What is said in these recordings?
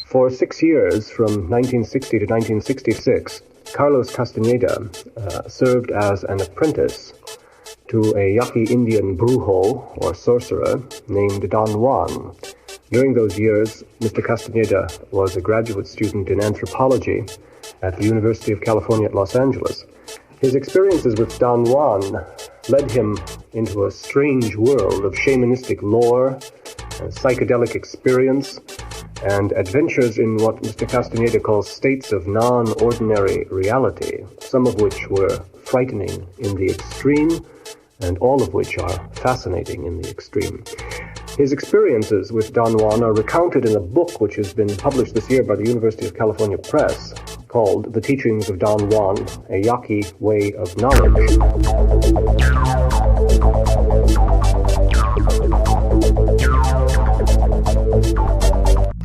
For 6 years, from 1960 to 1966, Carlos Castaneda served as an apprentice to a Yaqui Indian brujo, or sorcerer, named Don Juan. During those years, Mr. Castaneda was a graduate student in anthropology at the University of California at Los Angeles. His experiences with Don Juan led him into a strange world of shamanistic lore, psychedelic experience, and adventures in what Mr. Castaneda calls states of non-ordinary reality, some of which were frightening in the extreme, and all of which are fascinating in the extreme. His experiences with Don Juan are recounted in a book which has been published this year by the University of California Press, called The Teachings of Don Juan, a Yaqui Way of Knowledge.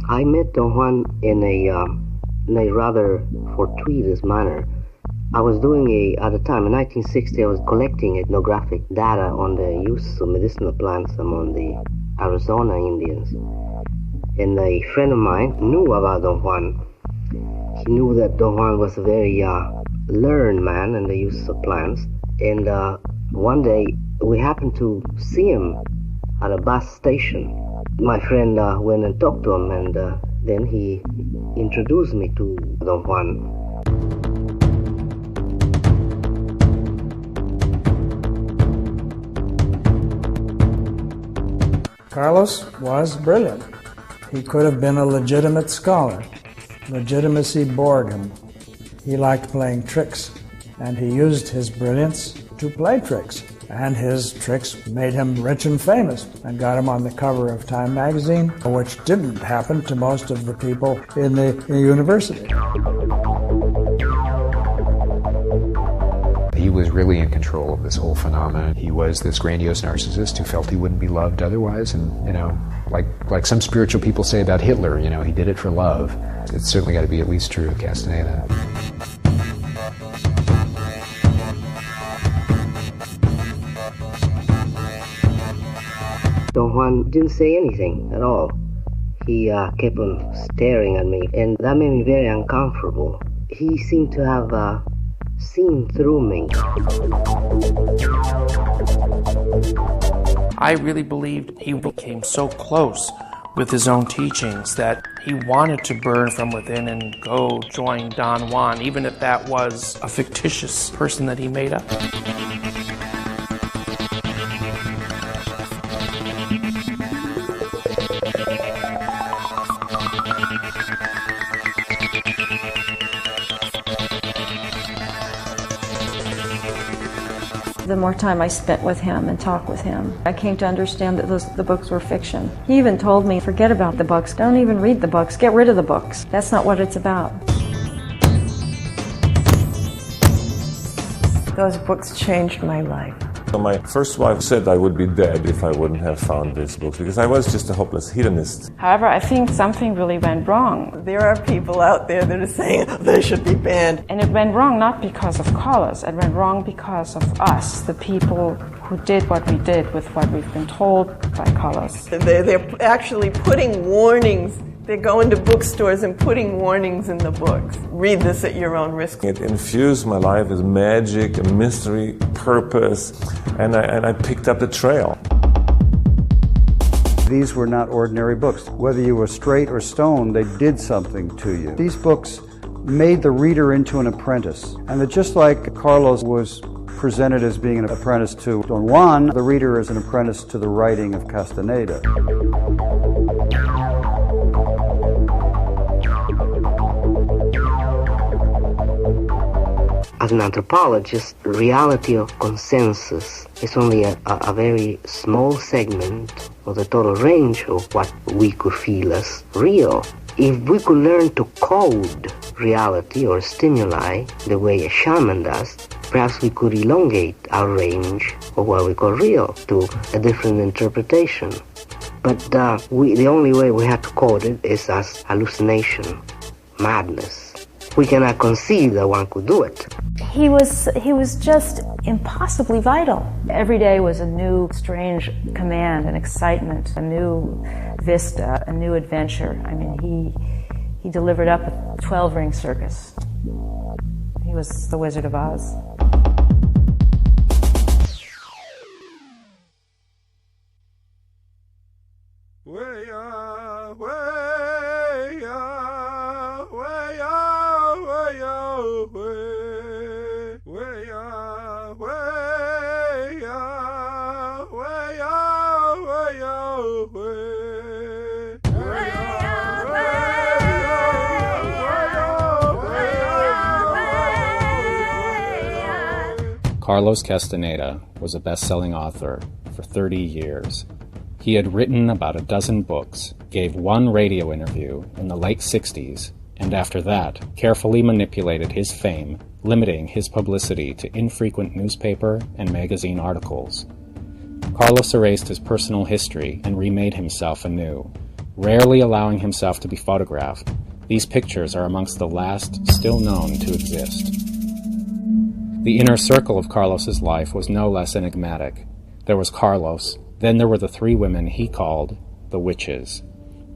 I met Don Juan in a rather fortuitous manner. I was doing at the time, in 1960, I was collecting ethnographic data on the use of medicinal plants among the Arizona Indians. And a friend of mine knew about Don Juan. He knew that Don Juan was a very learned man in the use of plants. And one day, we happened to see him at a bus station. My friend went and talked to him, and then he introduced me to Don Juan. Carlos was brilliant. He could have been a legitimate scholar. Legitimacy bored him. He liked playing tricks, and he used his brilliance to play tricks. And his tricks made him rich and famous and got him on the cover of Time magazine, which didn't happen to most of the people in the university. He was really in control of this whole phenomenon. He was this grandiose narcissist who felt he wouldn't be loved otherwise, and like some spiritual people say about Hitler, he did it for love. It's certainly got to be at least true of Castaneda. Don Juan didn't say anything at all. He kept on staring at me, and that made me very uncomfortable. He seemed to have seen through me. I really believed he became so close with his own teachings that he wanted to burn from within and go join Don Juan, even if that was a fictitious person that he made up. The more time I spent with him and talked with him, I came to understand that the books were fiction. He even told me, forget about the books, don't even read the books, get rid of the books. That's not what it's about. Those books changed my life. My first wife said I would be dead if I wouldn't have found these books, because I was just a hopeless hedonist. However, I think something really went wrong. There are people out there that are saying they should be banned. And it went wrong not because of Carlos, it went wrong because of us, the people who did what we did with what we've been told by Carlos. They're actually putting warnings. They're going to bookstores and putting warnings in the books. Read this at your own risk. It infused my life with magic, and mystery, purpose, and I picked up the trail. These were not ordinary books. Whether you were straight or stoned, they did something to you. These books made the reader into an apprentice. And that just like Carlos was presented as being an apprentice to Don Juan, the reader is an apprentice to the writing of Castaneda. As an anthropologist, reality of consensus is only a very small segment of the total range of what we could feel as real. If we could learn to code reality or stimuli the way a shaman does, perhaps we could elongate our range of what we call real to a different interpretation. But the only way we have to code it is as hallucination, madness. We cannot conceive that one could do it. He was just impossibly vital. Every day was a new strange command, an excitement, a new vista, a new adventure. I mean, he delivered up a 12-ring circus. He was the Wizard of Oz. Carlos Castaneda was a best-selling author for 30 years. He had written about a dozen books, gave one radio interview in the late 60s, and after that carefully manipulated his fame, limiting his publicity to infrequent newspaper and magazine articles. Carlos erased his personal history and remade himself anew, rarely allowing himself to be photographed. These pictures are amongst the last still known to exist. The inner circle of Carlos's life was no less enigmatic. There was Carlos, then there were the three women he called the witches: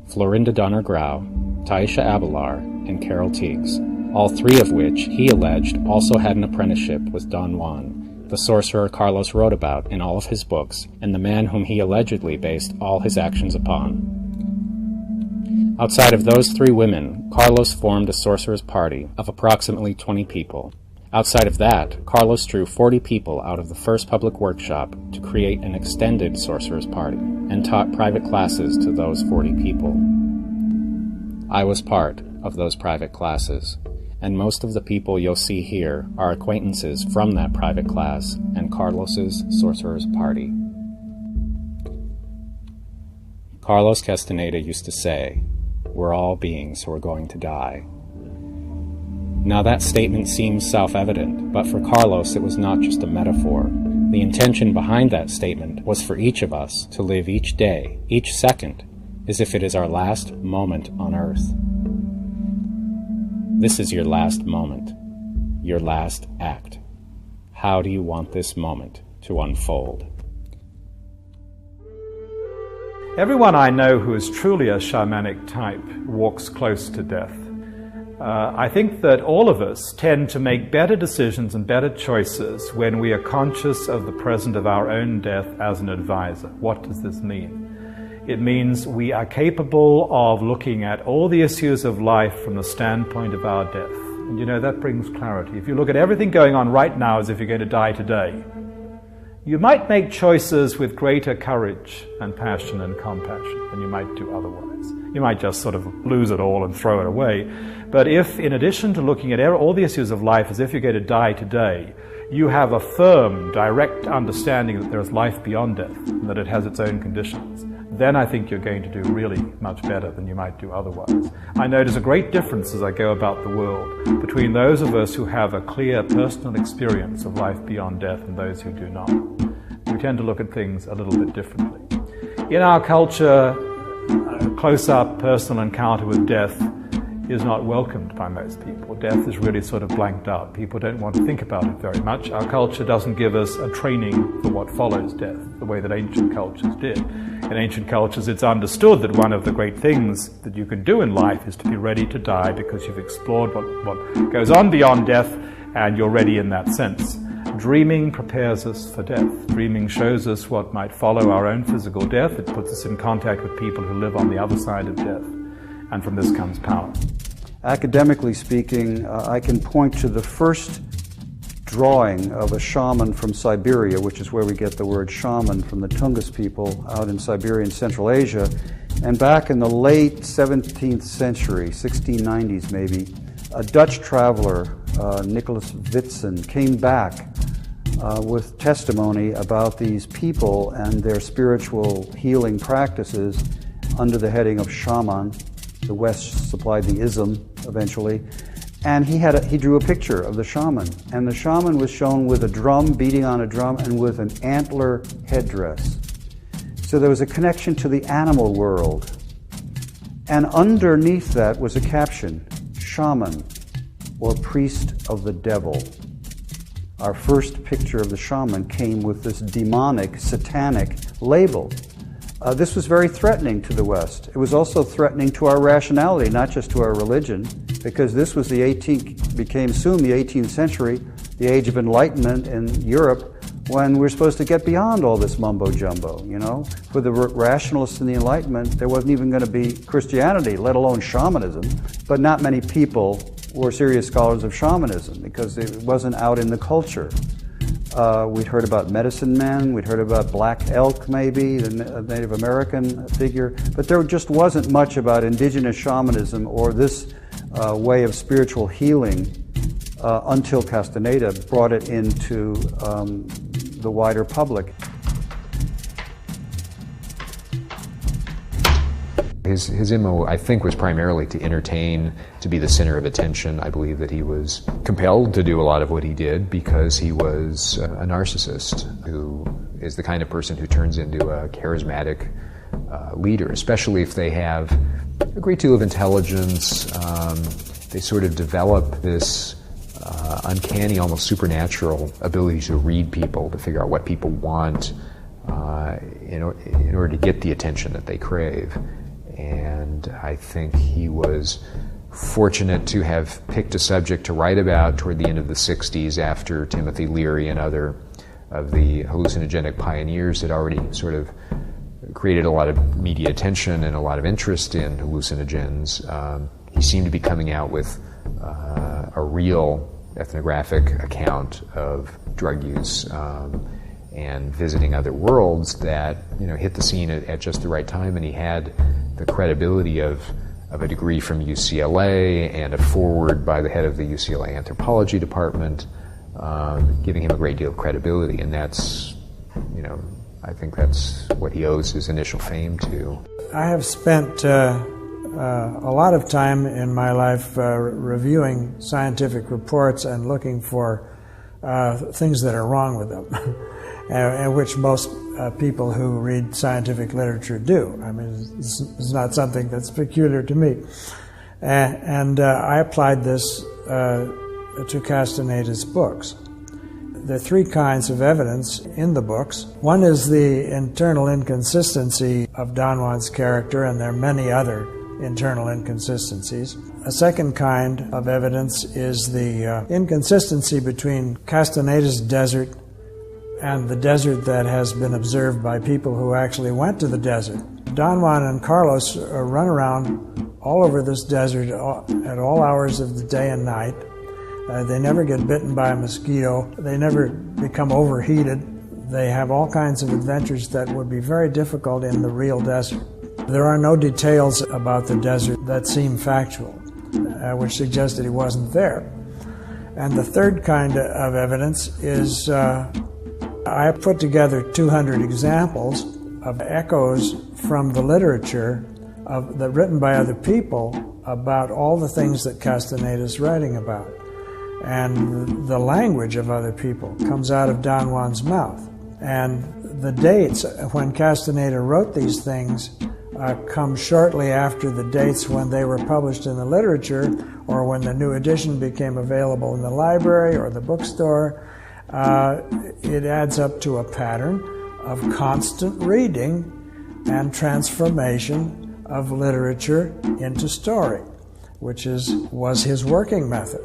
Florinda Donner Grau, Taisha Abelar, and Carol Teagues, all three of which, he alleged, also had an apprenticeship with Don Juan, the sorcerer Carlos wrote about in all of his books, and the man whom he allegedly based all his actions upon. Outside of those three women, Carlos formed a sorcerer's party of approximately 20 people. Outside of that, Carlos drew 40 people out of the first public workshop to create an extended sorcerer's party, and taught private classes to those 40 people. I was part of those private classes, and most of the people you'll see here are acquaintances from that private class and Carlos's sorcerer's party. Carlos Castaneda used to say, "We're all beings who are going to die." Now that statement seems self-evident, but for Carlos it was not just a metaphor. The intention behind that statement was for each of us to live each day, each second, as if it is our last moment on earth. This is your last moment, your last act. How do you want this moment to unfold? Everyone I know who is truly a shamanic type walks close to death. I think that all of us tend to make better decisions and better choices when we are conscious of the presence of our own death as an advisor. What does this mean? It means we are capable of looking at all the issues of life from the standpoint of our death. And you know, that brings clarity. If you look at everything going on right now as if you're going to die today, you might make choices with greater courage and passion and compassion than you might do otherwise. You might just sort of lose it all and throw it away. But if, in addition to looking at all the issues of life as if you're going to die today, you have a firm, direct understanding that there is life beyond death and that it has its own conditions, then I think you're going to do really much better than you might do otherwise. I notice a great difference as I go about the world between those of us who have a clear personal experience of life beyond death and those who do not. We tend to look at things a little bit differently. In our culture, a close-up personal encounter with death is not welcomed by most people. Death is really sort of blanked out. People don't want to think about it very much. Our culture doesn't give us a training for what follows death, the way that ancient cultures did. In ancient cultures, it's understood that one of the great things that you can do in life is to be ready to die because you've explored what goes on beyond death and you're ready in that sense. Dreaming prepares us for death. Dreaming shows us what might follow our own physical death. It puts us in contact with people who live on the other side of death. And from this comes power. Academically speaking, I can point to the first drawing of a shaman from Siberia, which is where we get the word shaman from the Tungus people out in Siberia and Central Asia. And back in the late 17th century, 1690s maybe, a Dutch traveler, Nicholas Witsen, came back with testimony about these people and their spiritual healing practices under the heading of shaman. The West supplied the ism eventually, and he drew a picture of the shaman, and the shaman was shown with a drum, beating on a drum, and with an antler headdress. So there was a connection to the animal world, and underneath that was a caption, shaman, or priest of the devil. Our first picture of the shaman came with this demonic, satanic label. This was very threatening to the West. It was also threatening to our rationality, not just to our religion, because this was became soon the 18th century, the age of enlightenment in Europe, when we're supposed to get beyond all this mumbo-jumbo, you know? For the rationalists in the Enlightenment, there wasn't even going to be Christianity, let alone shamanism, but not many people were serious scholars of shamanism because it wasn't out in the culture. We'd heard about medicine men, we'd heard about Black Elk maybe, the Native American figure, but there just wasn't much about indigenous shamanism or this way of spiritual healing until Castaneda brought it into the wider public. His MO, I think, was primarily to entertain, to be the center of attention. I believe that he was compelled to do a lot of what he did because he was a narcissist who is the kind of person who turns into a charismatic leader, especially if they have a great deal of intelligence. They sort of develop this uncanny, almost supernatural ability to read people, to figure out what people want in order to get the attention that they crave. And I think he was fortunate to have picked a subject to write about toward the end of the 60s after Timothy Leary and other of the hallucinogenic pioneers had already sort of created a lot of media attention and a lot of interest in hallucinogens. He seemed to be coming out with a real ethnographic account of drug use and visiting other worlds that, you know, hit the scene at just the right time, and he had the credibility of a degree from UCLA and a foreword by the head of the UCLA anthropology department, giving him a great deal of credibility, and that's, you know, I think that's what he owes his initial fame to. I have spent a lot of time in my life reviewing scientific reports and looking for things that are wrong with them, and which most people who read scientific literature do. I mean, it's not something that's peculiar to me. And I applied this to Castaneda's books. There are three kinds of evidence in the books. One is the internal inconsistency of Don Juan's character, and there are many other internal inconsistencies. A second kind of evidence is the inconsistency between Castaneda's desert and the desert that has been observed by people who actually went to the desert. Don Juan and Carlos run around all over this desert at all hours of the day and night. They never get bitten by a mosquito. They never become overheated. They have all kinds of adventures that would be very difficult in the real desert. There are no details about the desert that seem factual, which suggests that he wasn't there. And the third kind of evidence is I put together 200 examples of echoes from the literature that written by other people about all the things that Castaneda is writing about. And the language of other people comes out of Don Juan's mouth. And the dates when Castaneda wrote these things come shortly after the dates when they were published in the literature or when the new edition became available in the library or the bookstore. It adds up to a pattern of constant reading and transformation of literature into story, which was his working method.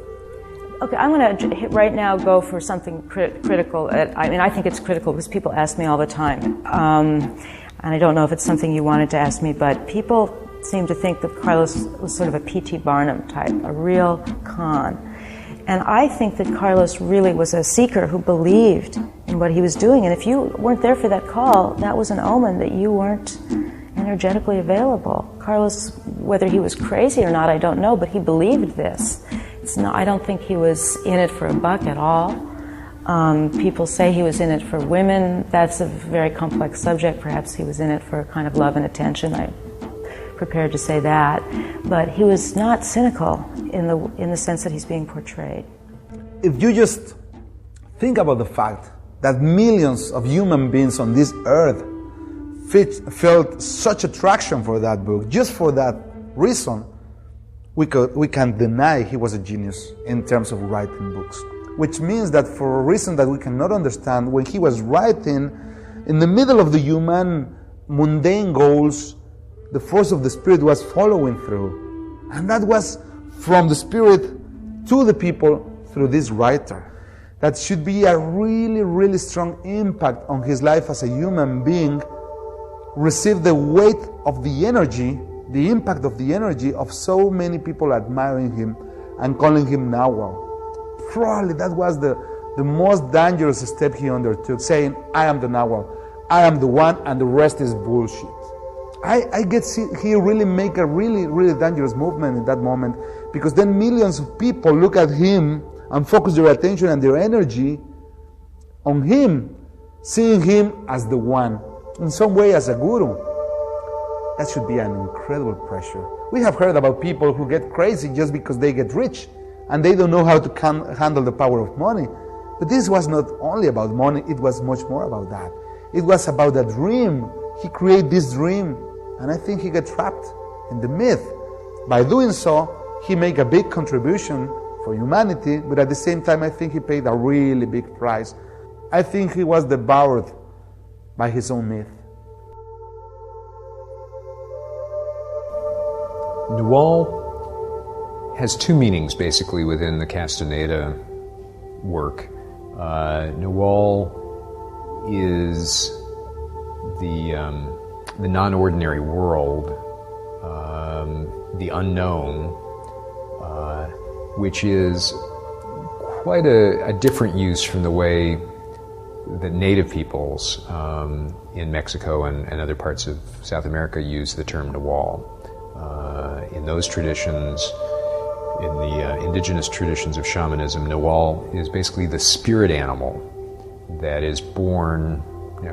Okay, I'm going to right now go for something critical. I mean, I think it's critical because people ask me all the time. And I don't know if it's something you wanted to ask me, but people seem to think that Carlos was sort of a P.T. Barnum type, a real con. And I think that Carlos really was a seeker who believed in what he was doing. And if you weren't there for that call, that was an omen that you weren't energetically available. Carlos, whether he was crazy or not, I don't know, but he believed this. I don't think he was in it for a buck at all. People say he was in it for women. That's a very complex subject. Perhaps he was in it for kind of love and attention. I'm prepared to say that. But he was not cynical in the sense that he's being portrayed. If you just think about the fact that millions of human beings on this earth felt such attraction for that book, just for that reason, we can deny he was a genius in terms of writing books. Which means that for a reason that we cannot understand, when he was writing, in the middle of the human mundane goals, the force of the Spirit was following through. And that was from the Spirit to the people through this writer. That should be a really, really strong impact on his life as a human being, receive the weight of the energy, the impact of the energy of so many people admiring him and calling him Nahual. Probably that was the most dangerous step he undertook, saying, I am the Nahual, I am the one, and the rest is bullshit. I guess he really make a really, really dangerous movement in that moment, because then millions of people look at him and focus their attention and their energy on him, seeing him as the one, in some way as a guru. That should be an incredible pressure. We have heard about people who get crazy just because they get rich and they don't know how to handle the power of money. But this was not only about money, it was much more about that. It was about a dream. He created this dream, and I think he got trapped in the myth. By doing so, he made a big contribution for humanity, but at the same time, I think he paid a really big price. I think he was devoured by his own myth. Nahual has two meanings, basically, within the Castaneda work. Nahual is the non-ordinary world, the unknown, which is quite a different use from the way that native peoples in Mexico and other parts of South America use the term Nahual. In those traditions, in the indigenous traditions of shamanism, Nahual is basically the spirit animal that is born,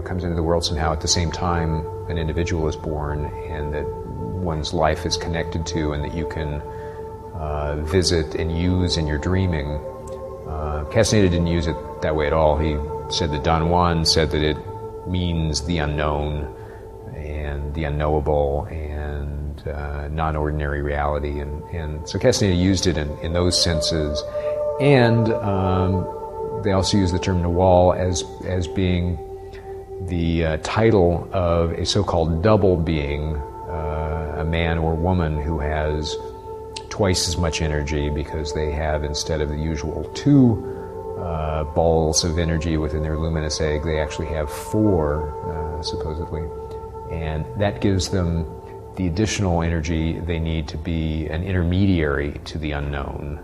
comes into the world somehow at the same time an individual is born, and that one's life is connected to, and that you can visit and use in your dreaming. Castaneda didn't use it that way at all. He said that Don Juan said that it means the unknown and the unknowable and non-ordinary reality, and so Castaneda used it in those senses. And they also use the term Nahual as being the title of a so-called double being, a man or woman who has twice as much energy, because they have, instead of the usual 2 balls of energy within their luminous egg, they actually have 4, supposedly. And that gives them the additional energy they need to be an intermediary to the unknown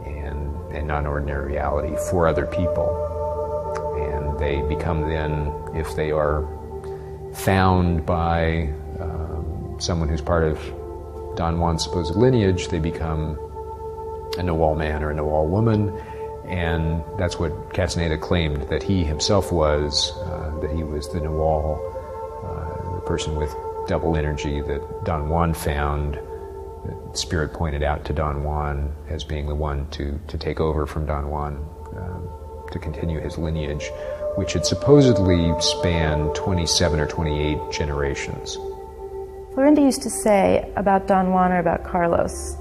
and non-ordinary reality for other people. And they become then, if they are found by someone who's part of Don Juan's supposed lineage, they become a Nahual man or a Nahual woman. And that's what Castaneda claimed that he himself was, that he was the Nahual, the person with double energy that Don Juan found, that Spirit pointed out to Don Juan as being the one to take over from Don Juan, to continue his lineage, which had supposedly spanned 27 or 28 generations. Florinda used to say about Don Juan or about Carlos,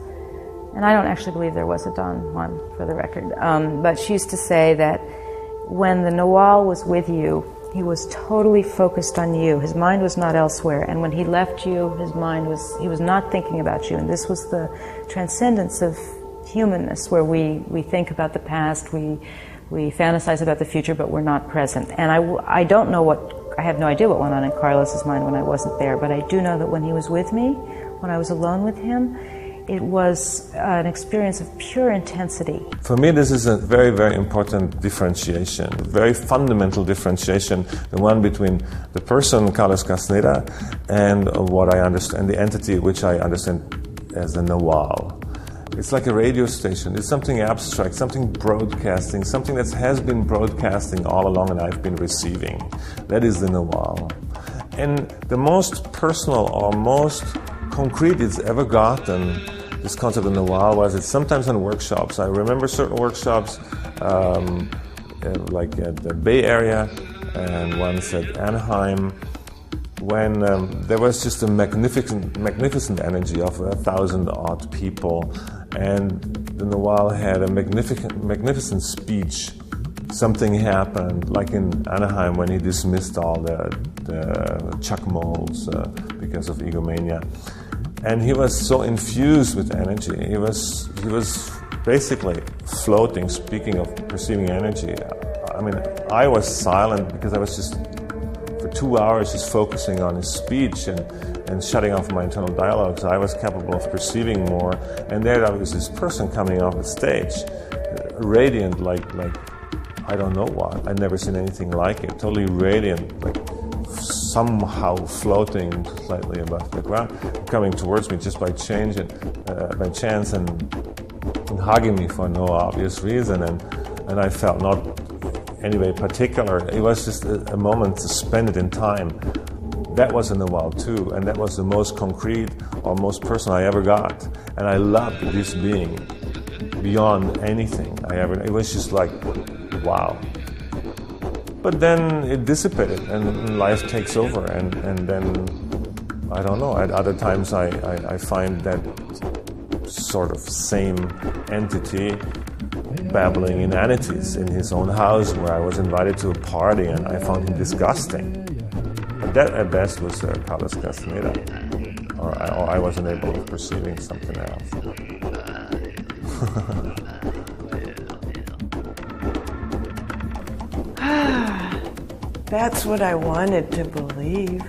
and I don't actually believe there was a Don Juan, for the record, but she used to say that when the Nahual was with you, he was totally focused on you. His mind was not elsewhere. And when he left you, he was not thinking about you. And this was the transcendence of humanness, where we think about the past, we fantasize about the future, but we're not present. And I don't know I have no idea what went on in Carlos's mind when I wasn't there, but I do know that when he was with me, when I was alone with him, it was an experience of pure intensity. For me, this is a very, very important differentiation, a very fundamental differentiation, the one between the person, Carlos Castaneda, and what I understand, the entity which I understand as the Nahual. It's like a radio station. It's something abstract, something broadcasting, something that has been broadcasting all along and I've been receiving. That is the Nahual. And the most personal or most concrete it's ever gotten, this concept of Nahual, was it's sometimes in workshops. I remember certain workshops, like at the Bay Area and once at Anaheim, when there was just a magnificent energy of 1,000-odd people, and the Nawal had a magnificent speech. Something happened, like in Anaheim when he dismissed all the chuck molds because of egomania, and he was so infused with energy. He was basically floating. Speaking of perceiving energy, I mean, I was silent because I was just for 2 hours just focusing on his speech and shutting off my internal dialogues. I was capable of perceiving more, and there was this person coming off the stage, radiant like I don't know what. I'd never seen anything like it. Totally radiant, like somehow floating slightly above the ground, coming towards me just by chance and hugging me for no obvious reason. And I felt not anyway particular. It was just a moment suspended in time. That was in the wild too, and that was the most concrete or most personal I ever got. And I loved this being beyond anything I ever. It was just like, wow. But then it dissipated and life takes over, and then, I don't know, at other times I find that sort of same entity babbling inanities in his own house where I was invited to a party and I found him disgusting. But that at best was Carlos Castaneda, or I wasn't able of perceiving something else. That's what I wanted to believe.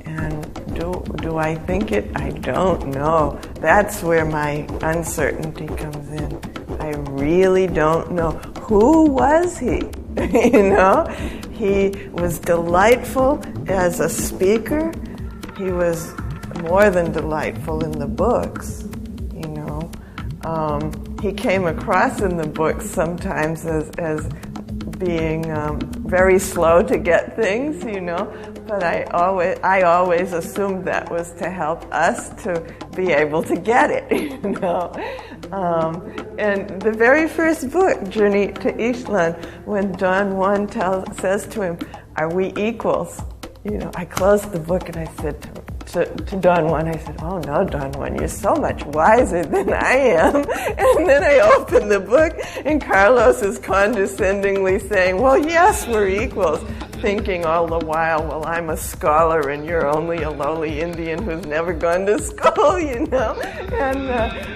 And do I think it? I don't know. That's where my uncertainty comes in. I really don't know. Who was he? You know? He was delightful as a speaker. He was more than delightful in the books, you know. He came across in the books sometimes as being very slow to get things, you know, but I always assumed that was to help us to be able to get it, you know. And the very first book, Journey to Ixtlan, when Don Juan says to him, "Are we equals?" You know, I closed the book and I said to Don Juan, I said, "Oh no, Don Juan, you're so much wiser than I am." And then I opened the book and Carlos is condescendingly saying, "Well, yes, we're equals," thinking all the while, well, I'm a scholar and you're only a lowly Indian who's never gone to school, you know. And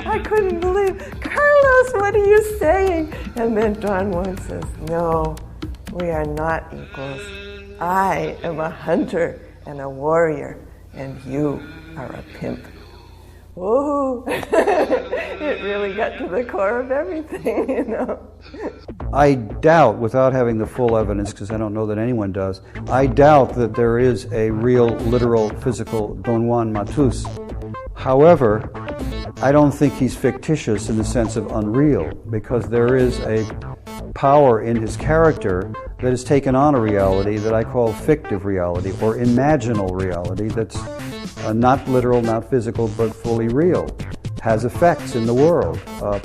I couldn't believe, "Carlos, what are you saying?" And then Don Juan says, "No, we are not equals. I am a hunter and a warrior, and you are a pimp." Ooh, it really got to the core of everything, you know. I doubt, without having the full evidence, because I don't know that anyone does, I doubt that there is a real, literal, physical Don Juan Matus. However, I don't think he's fictitious in the sense of unreal, because there is a power in his character that has taken on a reality that I call fictive reality, or imaginal reality, that's not literal, not physical, but fully real, has effects in the world.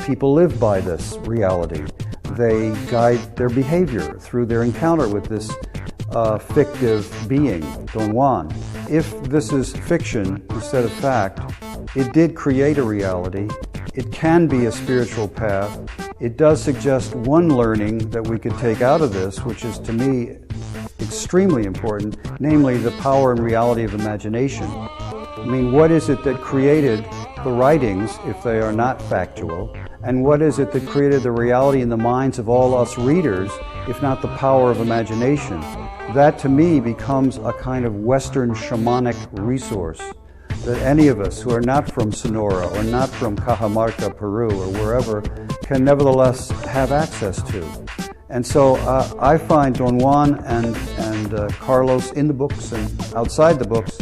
People live by this reality. They guide their behavior through their encounter with this fictive being, Don Juan. If this is fiction instead of fact, it did create a reality. It can be a spiritual path. It does suggest one learning that we could take out of this, which is to me extremely important, namely the power and reality of imagination. I mean, what is it that created the writings, if they are not factual, and what is it that created the reality in the minds of all us readers, if not the power of imagination? That to me becomes a kind of Western shamanic resource that any of us who are not from Sonora or not from Cajamarca, Peru, or wherever, can nevertheless have access to. And so I find Don Juan and Carlos in the books and outside the books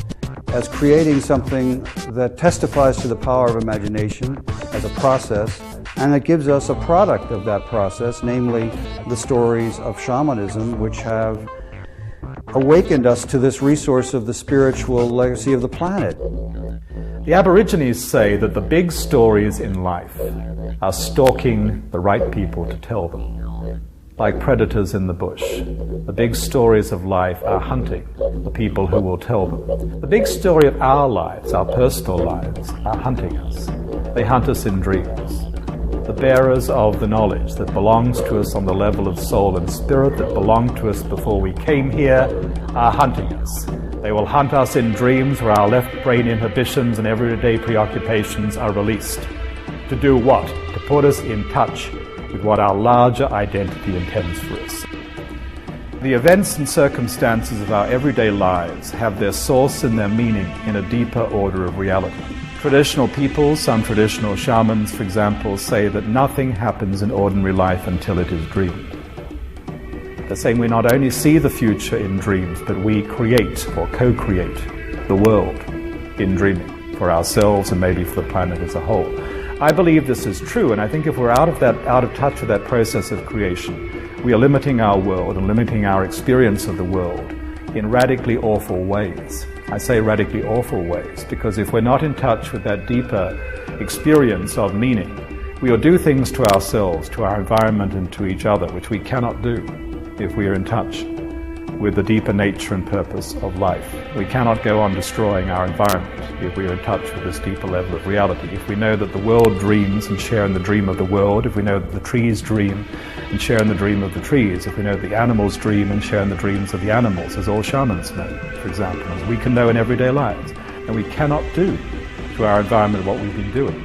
as creating something that testifies to the power of imagination as a process, and it gives us a product of that process, namely the stories of shamanism, which have awakened us to this resource of the spiritual legacy of the planet. The Aborigines say that the big stories in life are stalking the right people to tell them. like predators in the bush. The big stories of life are hunting the people who will tell them. The big story of our lives, our personal lives, are hunting us. They hunt us in dreams. The bearers of the knowledge that belongs to us on the level of soul and spirit, that belonged to us before we came here, are hunting us. They will hunt us in dreams where our left brain inhibitions and everyday preoccupations are released. To do what? To put us in touch with what our larger identity intends for us. The events and circumstances of our everyday lives have their source and their meaning in a deeper order of reality. Traditional peoples, some traditional shamans, for example, say that nothing happens in ordinary life until it is dreamed. They're saying we not only see the future in dreams, but we create or co-create the world in dreaming for ourselves and maybe for the planet as a whole. I believe this is true, and I think if we're out of touch with that process of creation, we are limiting our world and limiting our experience of the world in radically awful ways. I say radically awful ways because if we're not in touch with that deeper experience of meaning, we will do things to ourselves, to our environment, and to each other, which we cannot do if we are in touch with the deeper nature and purpose of life. We cannot go on destroying our environment if we are in touch with this deeper level of reality. If we know that the world dreams and share in the dream of the world, if we know that the trees dream and share in the dream of the trees, if we know that the animals dream and share in the dreams of the animals, as all shamans know, for example, as we can know in everyday lives, and we cannot do to our environment what we've been doing.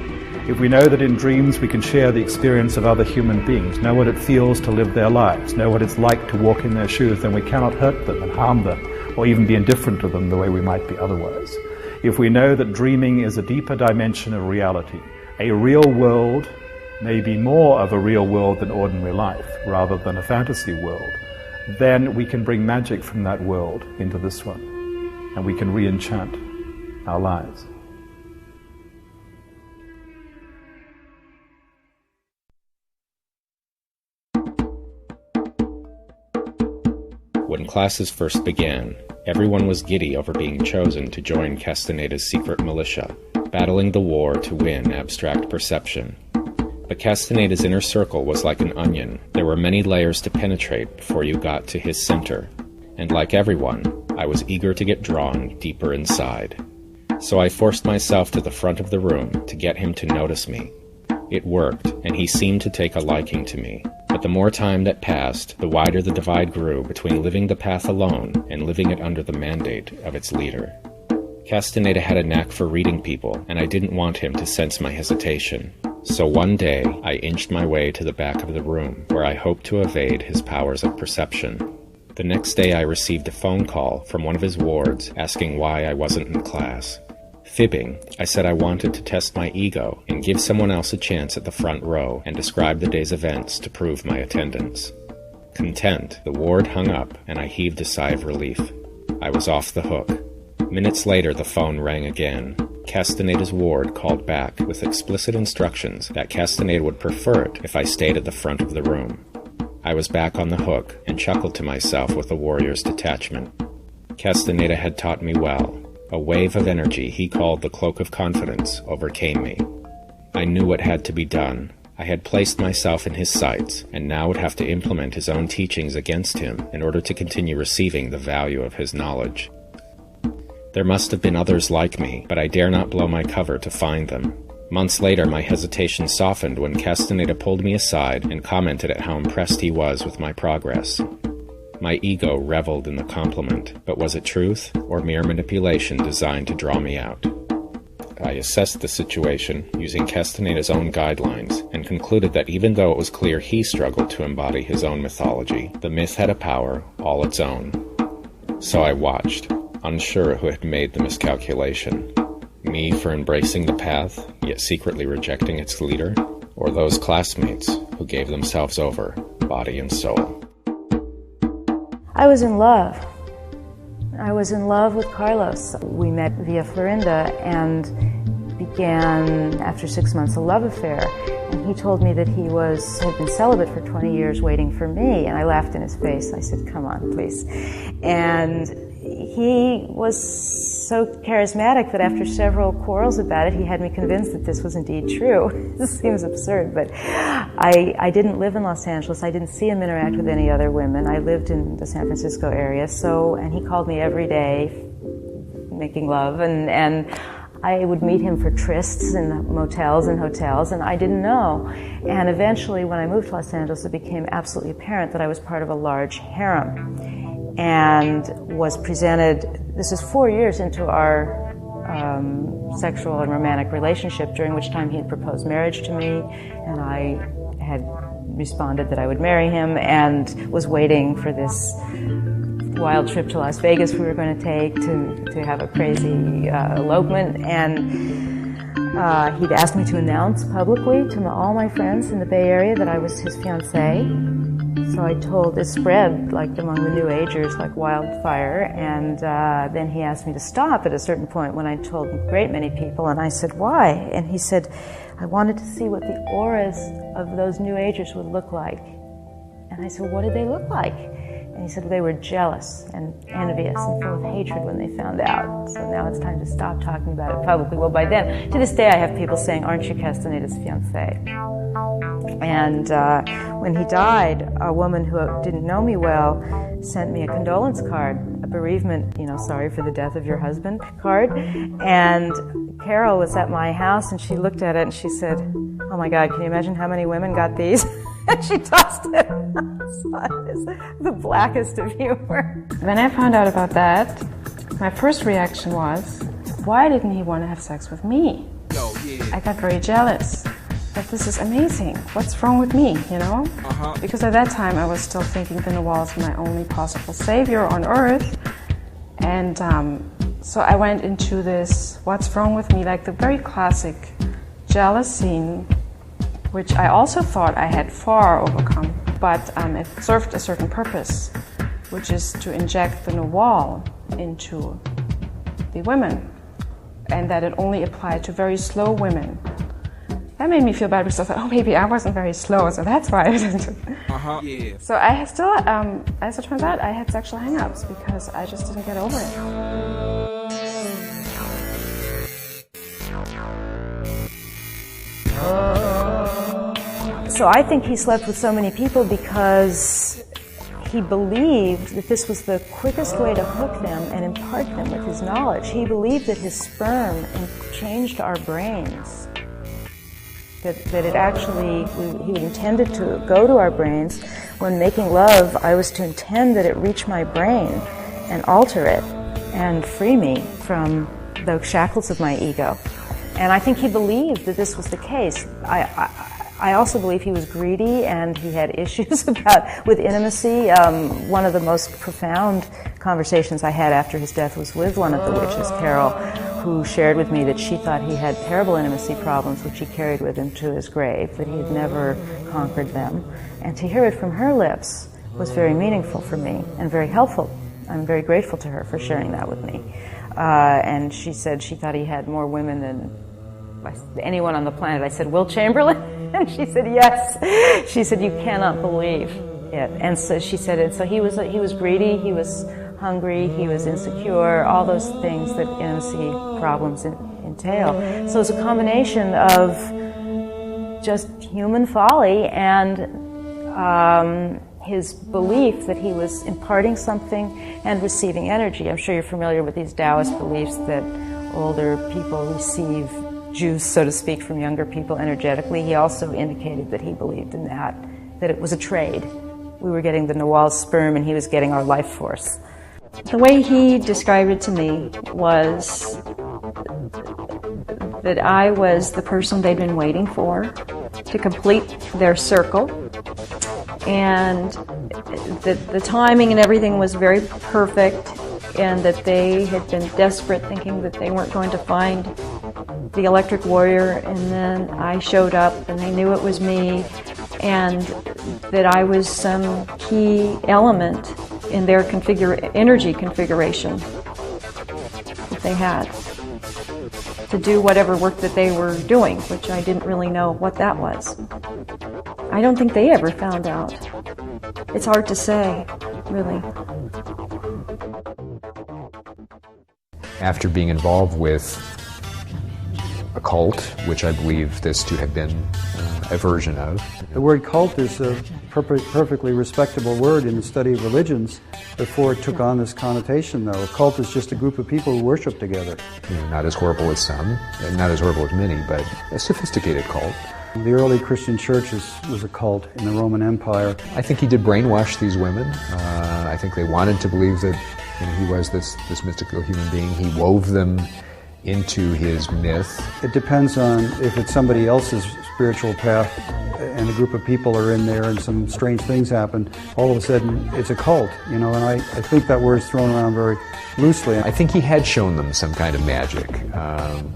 If we know that in dreams we can share the experience of other human beings, know what it feels to live their lives, know what it's like to walk in their shoes, then we cannot hurt them and harm them, or even be indifferent to them the way we might be otherwise. If we know that dreaming is a deeper dimension of reality, a real world may be more of a real world than ordinary life, rather than a fantasy world, then we can bring magic from that world into this one, and we can re-enchant our lives. When classes first began, everyone was giddy over being chosen to join Castaneda's secret militia, battling the war to win abstract perception. But Castaneda's inner circle was like an onion. There were many layers to penetrate before you got to his center. And like everyone, I was eager to get drawn deeper inside. So I forced myself to the front of the room to get him to notice me. It worked, and he seemed to take a liking to me. But the more time that passed, the wider the divide grew between living the path alone and living it under the mandate of its leader. Castaneda had a knack for reading people, and I didn't want him to sense my hesitation. So one day, I inched my way to the back of the room, where I hoped to evade his powers of perception. The next day I received a phone call from one of his wards asking why I wasn't in class. Fibbing, I said I wanted to test my ego and give someone else a chance at the front row and describe the day's events to prove my attendance. Content, the ward hung up and I heaved a sigh of relief. I was off the hook. Minutes later, the phone rang again. Castaneda's ward called back with explicit instructions that Castaneda would prefer it if I stayed at the front of the room. I was back on the hook and chuckled to myself with a warrior's detachment. Castaneda had taught me well. A wave of energy he called the cloak of confidence overcame me. I knew what had to be done. I had placed myself in his sights, and now would have to implement his own teachings against him in order to continue receiving the value of his knowledge. There must have been others like me, but I dare not blow my cover to find them. Months later, my hesitation softened when Castaneda pulled me aside and commented at how impressed he was with my progress. My ego reveled in the compliment, but was it truth or mere manipulation designed to draw me out? I assessed the situation using Castaneda's own guidelines and concluded that even though it was clear he struggled to embody his own mythology, the myth had a power all its own. So I watched, unsure who had made the miscalculation. Me for embracing the path, yet secretly rejecting its leader, or those classmates who gave themselves over, body and soul. I was in love. I was in love with Carlos. We met via Florinda and began, after 6 months, a love affair. And he told me that he had been celibate for 20 years waiting for me. And I laughed in his face. I said, "Come on, please." And he was so charismatic that after several quarrels about it, he had me convinced that this was indeed true. This seems absurd, but I didn't live in Los Angeles. I didn't see him interact with any other women. I lived in the San Francisco area, and he called me every day, making love, and I would meet him for trysts in motels and hotels, and I didn't know. And eventually, when I moved to Los Angeles, it became absolutely apparent that I was part of a large harem, and was presented. This is 4 years into our sexual and romantic relationship, during which time he had proposed marriage to me, and I had responded that I would marry him, and was waiting for this wild trip to Las Vegas we were going to take to have a crazy elopement. And he'd asked me to announce publicly to all my friends in the Bay Area that I was his fiancée. So I told, it spread like among the New Agers like wildfire, and then he asked me to stop at a certain point when I told a great many people, and I said, why? And he said, I wanted to see what the auras of those New Agers would look like. And I said, what did they look like? And he said they were jealous and envious and full of hatred when they found out. So now it's time to stop talking about it publicly. Well, by then, to this day, I have people saying, aren't you Castaneda's fiancée? And when he died, a woman who didn't know me well sent me a condolence card, a bereavement, sorry for the death of your husband card. And Carol was at my house, and she looked at it and she said, oh my God, can you imagine how many women got these? And she tossed it. So it is the blackest of humor. When I found out about that, my first reaction was, why didn't he want to have sex with me? I got very jealous. But this is amazing. What's wrong with me, Because at that time I was still thinking the Noir was my only possible savior on earth. And so I went into this, what's wrong with me, like the very classic jealous scene, which I also thought I had far overcome, but it served a certain purpose, which is to inject the Noir into the women, and that it only applied to very slow women. That made me feel bad because I thought, maybe I wasn't very slow, so that's why I didn't. So I still, as it turns out, I had sexual hang-ups because I just didn't get over it. So I think he slept with so many people because he believed that this was the quickest way to hook them and impart them with his knowledge. He believed that his sperm changed our brains. That it actually, he intended to go to our brains. When making love, I was to intend that it reach my brain and alter it and free me from the shackles of my ego. And I think he believed that this was the case. I also believe he was greedy and he had issues with intimacy. One of the most profound conversations I had after his death was with one of the witches, Carol, who shared with me that she thought he had terrible intimacy problems which he carried with him to his grave, that he had never conquered them. And to hear it from her lips was very meaningful for me and very helpful. I'm very grateful to her for sharing that with me. And she said she thought he had more women than anyone on the planet. I said, Will Chamberlain? And she said, yes. She said, you cannot believe it. And so she said it. So he was greedy, he was hungry, he was insecure, all those things that intimacy problems entail. So it's a combination of just human folly and his belief that he was imparting something and receiving energy. I'm sure you're familiar with these Taoist beliefs that older people receive juice, so to speak, from younger people energetically. He also indicated that he believed in that it was a trade. We were getting the Noir's sperm and he was getting our life force. The way he described it to me was that I was the person they'd been waiting for to complete their circle, and the timing and everything was very perfect, and that they had been desperate, thinking that they weren't going to find the electric warrior, and then I showed up and they knew it was me, and that I was some key element in their energy configuration that they had to do whatever work that they were doing, which I didn't really know what that was. I don't think they ever found out. It's hard to say, really. after being involved with a cult, which I believe this to have been a version of. The word cult is a perfectly respectable word in the study of religions before it took on this connotation, though. A cult is just a group of people who worship together. Not as horrible as some, and not as horrible as many, but a sophisticated cult. The early Christian church was a cult in the Roman Empire. I think he did brainwash these women. I think they wanted to believe that he was this mystical human being. He wove them into his myth. It depends on if it's somebody else's spiritual path and a group of people are in there and some strange things happen, all of a sudden it's a cult, and I think that word is thrown around very loosely. I think he had shown them some kind of magic,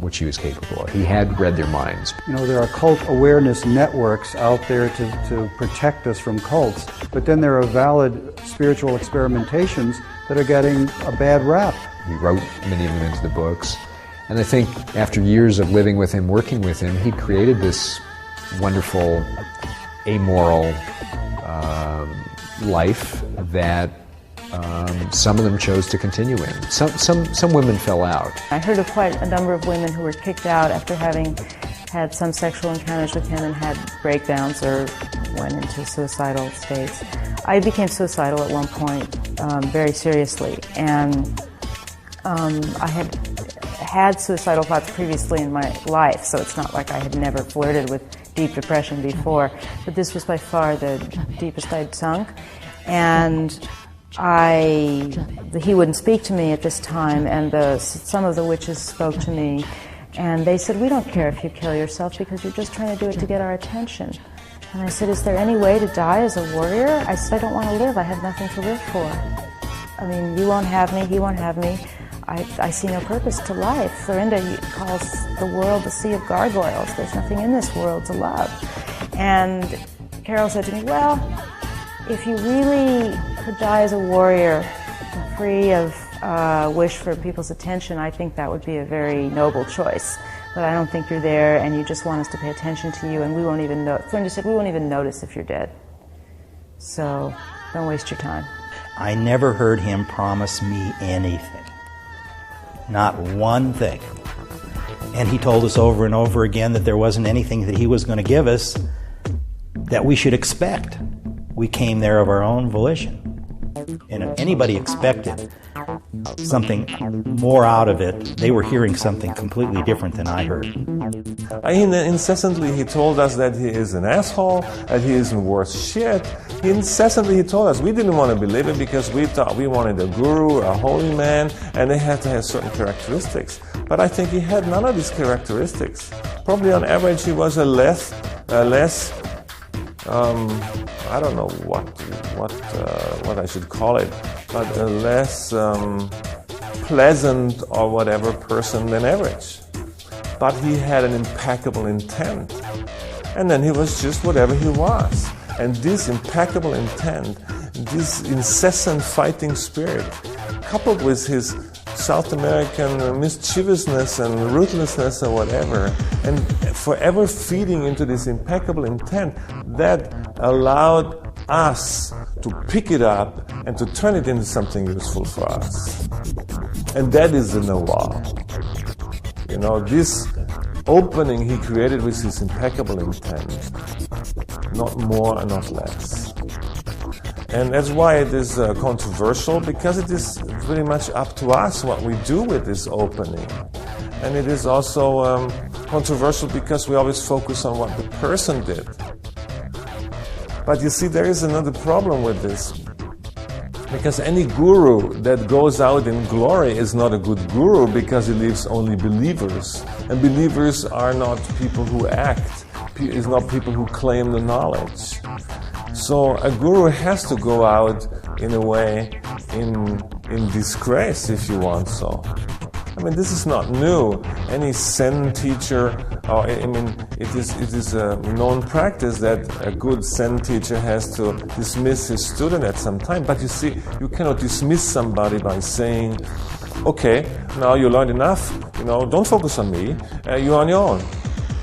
which he was capable of. He had read their minds. There are cult awareness networks out there to protect us from cults, but then there are valid spiritual experimentations that are getting a bad rap. He wrote many of them into the books. And I think after years of living with him, working with him, he created this wonderful, amoral life that some of them chose to continue in. Some women fell out. I heard of quite a number of women who were kicked out after having had some sexual encounters with him and had breakdowns or went into suicidal states. I became suicidal at one point, very seriously, and I had suicidal thoughts previously in my life, so it's not like I had never flirted with deep depression before, but this was by far the deepest I'd sunk, and he wouldn't speak to me at this time, and some of the witches spoke to me, and they said, "We don't care if you kill yourself because you're just trying to do it to get our attention." And I said, "Is there any way to die as a warrior?" I said, "I don't want to live. I have nothing to live for. I mean, you won't have me, he won't have me. I see no purpose to life." Florinda calls the world the sea of gargoyles. There's nothing in this world to love. And Carol said to me, "Well, if you really could die as a warrior, free of wish for people's attention, I think that would be a very noble choice. But I don't think you're there, and you just want us to pay attention to you, and we won't even know." Florinda said, "We won't even notice if you're dead. So don't waste your time." I never heard him promise me anything. Not one thing. And he told us over and over again that there wasn't anything that he was going to give us that we should expect. We came there of our own volition. And if anybody expected something more out of it, they were hearing something completely different than I heard. Incessantly he told us that he is an asshole, that he isn't worth shit. Incessantly he told us. We didn't want to believe it because we thought we wanted a guru, a holy man, and they had to have certain characteristics. But I think he had none of these characteristics. Probably on average he was a less I don't know what I should call it, but a less pleasant or whatever person than average. But he had an impeccable intent. And then he was just whatever he was. And this impeccable intent, this incessant fighting spirit, coupled with his South American mischievousness and ruthlessness or whatever, and forever feeding into this impeccable intent, that allowed us to pick it up and to turn it into something useful for us. And that is the Noir. This opening he created with his impeccable intent, not more and not less. And that's why it is controversial, because it is very much up to us what we do with this opening. And it is also controversial because we always focus on what the person did. But you see, there is another problem with this. Because any guru that goes out in glory is not a good guru, because he leaves only believers. And believers are not people who act, is not people who claim the knowledge. So a guru has to go out in a way in disgrace, if you want so. I mean, this is not new. Any Zen teacher, it is a known practice that a good Zen teacher has to dismiss his student at some time. But you see, you cannot dismiss somebody by saying, "Okay, now you learned enough, don't focus on me, you're on your own."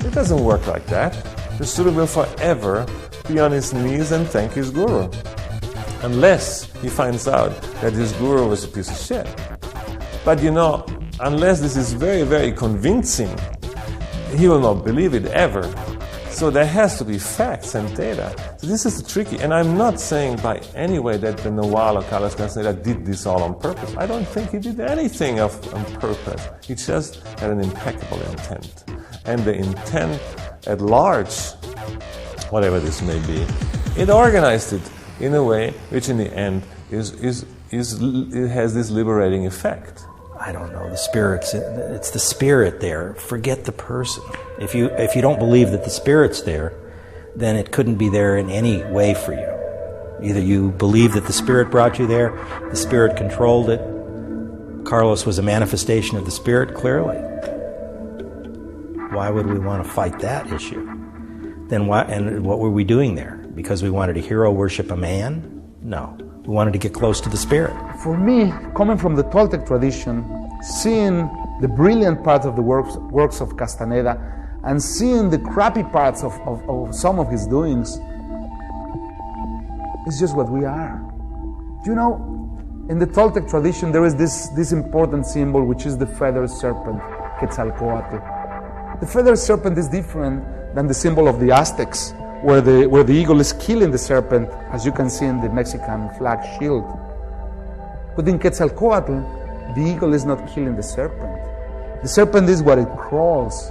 It doesn't work like that. The student will forever be on his knees and thank his guru, unless he finds out that his guru was a piece of shit. But Unless this is very, very convincing, he will not believe it ever. So there has to be facts and data. So this is tricky, and I'm not saying by any way that the Nawal or Carlos Castaneda did this all on purpose. I don't think he did anything on purpose. He just had an impeccable intent. And the intent at large, whatever this may be, it organized it in a way which in the end it has this liberating effect. I don't know, it's the spirit there. Forget the person. If you don't believe that the spirit's there, then it couldn't be there in any way for you. Either you believe that the spirit brought you there, the spirit controlled it. Carlos was a manifestation of the spirit, clearly. Why would we want to fight that issue? Then why, and what were we doing there? Because we wanted to hero worship a man? No. We wanted to get close to the spirit. For me, coming from the Toltec tradition, seeing the brilliant parts of the works of Castaneda and seeing the crappy parts of some of his doings, it's just what we are. You know, in the Toltec tradition, there is this important symbol, which is the feathered serpent, Quetzalcoatl. The feathered serpent is different than the symbol of the Aztecs, where the eagle is killing the serpent, as you can see in the Mexican flag shield. But in Quetzalcoatl, the eagle is not killing the serpent. The serpent is what it crawls,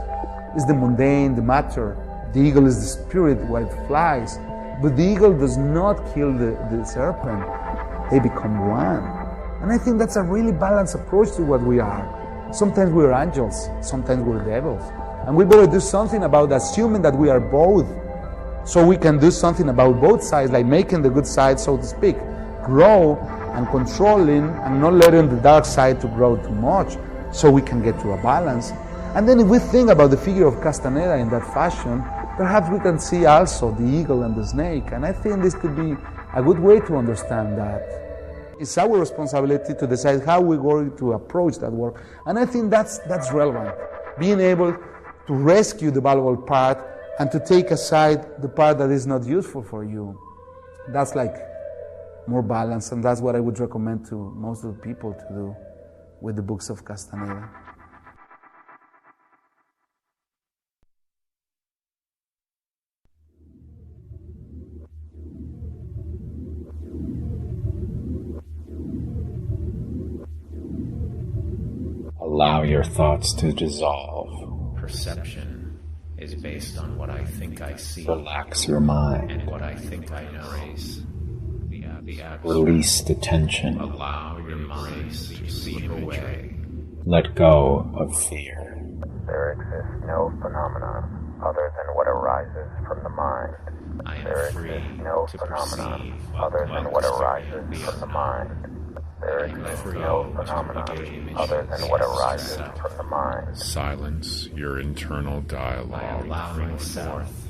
is the mundane, the matter. The eagle is the spirit, what it flies. But the eagle does not kill the serpent. They become one. And I think that's a really balanced approach to what we are. Sometimes we're angels, sometimes we're devils. And we better do something about assuming that we are both, so we can do something about both sides, like making the good side, so to speak, grow and controlling and not letting the dark side to grow too much, so we can get to a balance. And then if we think about the figure of Castaneda in that fashion, perhaps we can see also the eagle and the snake. And I think this could be a good way to understand that. It's our responsibility to decide how we're going to approach that work. And I think that's relevant. Being able to rescue the valuable part and to take aside the part that is not useful for you. That's like more balance, and that's what I would recommend to most of the people to do with the books of Castaneda. Allow your thoughts to dissolve. Perception is based on what I think I see. Relax your mind. And what I think I know. Release the tension. Allow your mind to slip away. Let go of fear. There exists no phenomenon other than what arises from the mind. There exists no phenomenon other than what arises from the mind. There exists no phenomenon other than what arises from the mind. Silence your internal dialogue. Allowing forth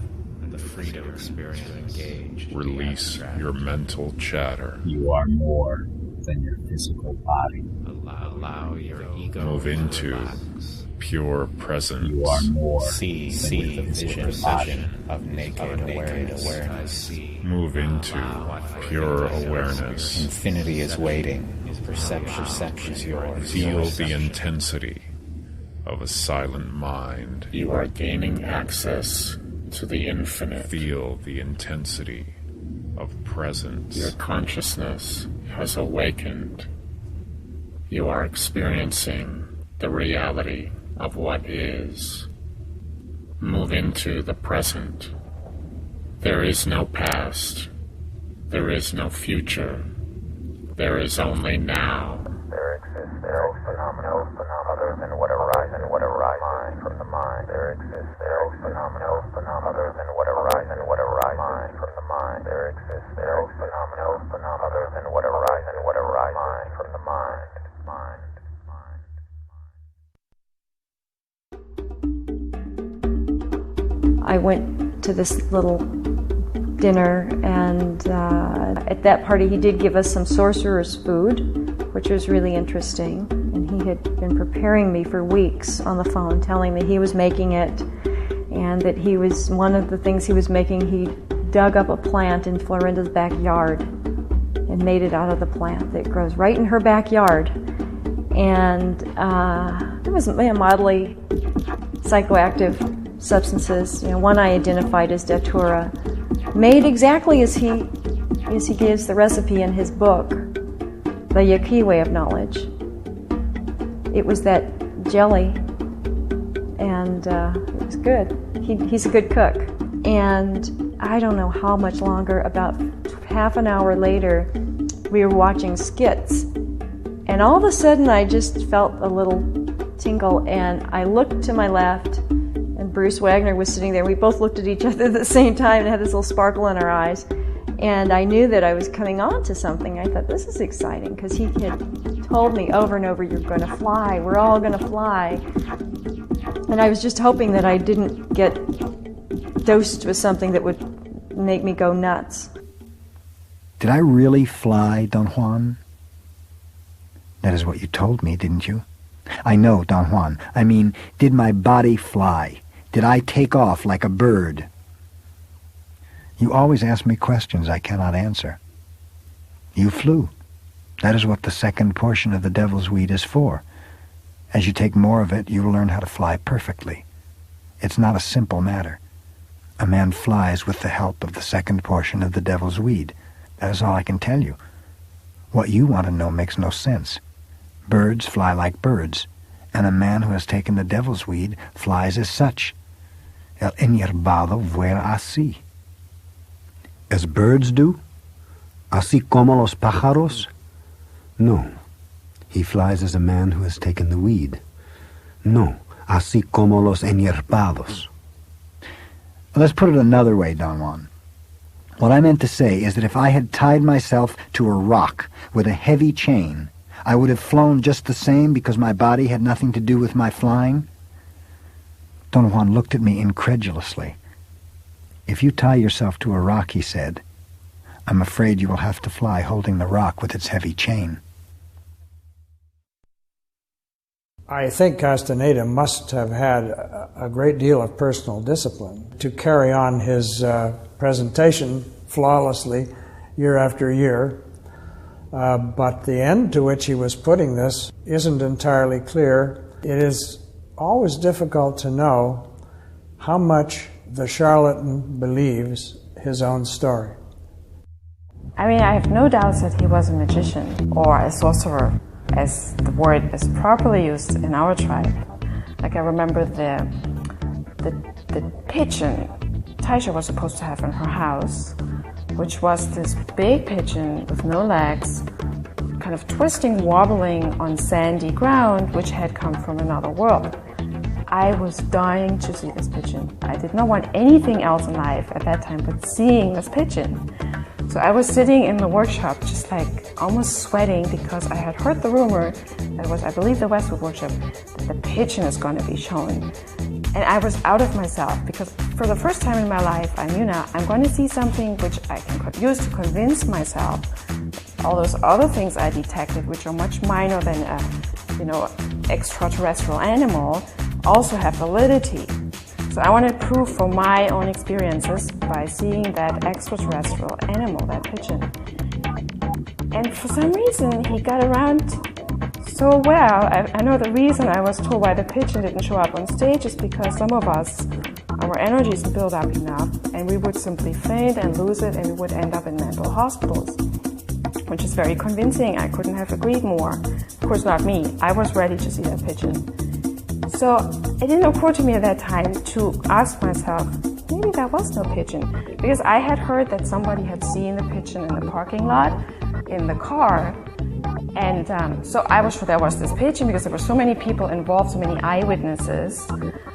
the freedom experience to engage. Release your mental chatter. You are more than your physical body. Allow your ego move into relax. Pure presence. You are more see the vision of naked awareness. Move into pure awareness. Infinity is waiting. Perception is yours. Feel the intensity of a silent mind. You are gaining access to the infinite. Feel the intensity of presence. Your consciousness has awakened. You are experiencing the reality of what is. Move into the present. There is no past. There is no future. There is only now. There exists no phenomenon other than what arises from the mind. There exists no phenomenon other than what arises from the mind. There exists no phenomenon other than what arises from the mind. I went to this little dinner, and at that party he did give us some sorcerer's food, which was really interesting. And he had been preparing me for weeks on the phone, telling me he was making it, and that he was, one of the things he was making, he dug up a plant in Florinda's backyard and made it out of the plant that grows right in her backyard. And it was mildly psychoactive substances. One I identified as Datura, made exactly as he gives the recipe in his book, The Yaqui Way of Knowledge. It was that jelly, and it was good. He's a good cook. And I don't know how much longer, about half an hour later, we were watching skits. And all of a sudden I just felt a little tingle, and I looked to my left, and Bruce Wagner was sitting there. We both looked at each other at the same time and had this little sparkle in our eyes. And I knew that I was coming on to something. I thought, this is exciting, because he had told me over and over, you're going to fly, we're all going to fly. And I was just hoping that I didn't get dosed with something that would make me go nuts. Did I really fly, Don Juan? That is what you told me, didn't you? I know, Don Juan. I mean, did my body fly? Did I take off like a bird? You always ask me questions I cannot answer. You flew. That is what the second portion of the devil's weed is for. As you take more of it, you will learn how to fly perfectly. It's not a simple matter. A man flies with the help of the second portion of the devil's weed. That is all I can tell you. What you want to know makes no sense. Birds fly like birds, and a man who has taken the devil's weed flies as such. El enyerbado vuela así. As birds do? Así como los pájaros? No. He flies as a man who has taken the weed. No. Así como los enyerbados. Let's put it another way, Don Juan. What I meant to say is that if I had tied myself to a rock with a heavy chain, I would have flown just the same because my body had nothing to do with my flying. Don Juan looked at me incredulously. If you tie yourself to a rock, he said, I'm afraid you will have to fly holding the rock with its heavy chain. I think Castaneda must have had a great deal of personal discipline to carry on his presentation flawlessly year after year. But the end to which he was putting this isn't entirely clear. It is always difficult to know how much the charlatan believes his own story. I mean, I have no doubts that he was a magician or a sorcerer, as the word is properly used in our tribe. Like I remember the pigeon Taisha was supposed to have in her house, which was this big pigeon with no legs, kind of twisting, wobbling on sandy ground, which had come from another world. I was dying to see this pigeon. I did not want anything else in life at that time but seeing this pigeon. So I was sitting in the workshop just like almost sweating because I had heard the rumor, that was I believe the Westwood workshop, that the pigeon is going to be shown. And I was out of myself because for the first time in my life I knew now I'm going to see something which I can use to convince myself all those other things I detected, which are much minor than a extraterrestrial animal, also have validity. So I wanted proof for my own experiences by seeing that extraterrestrial animal, that pigeon. And for some reason, he got around so well. I know the reason I was told why the pigeon didn't show up on stage is because some of us, our energies build up enough, and we would simply faint and lose it, and we would end up in mental hospitals, which is very convincing. I couldn't have agreed more. Of course, not me. I was ready to see that pigeon. So it didn't occur to me at that time to ask myself, maybe there was no pigeon. Because I had heard that somebody had seen the pigeon in the parking lot, in the car. And so I was sure there was this pigeon because there were so many people involved, so many eyewitnesses,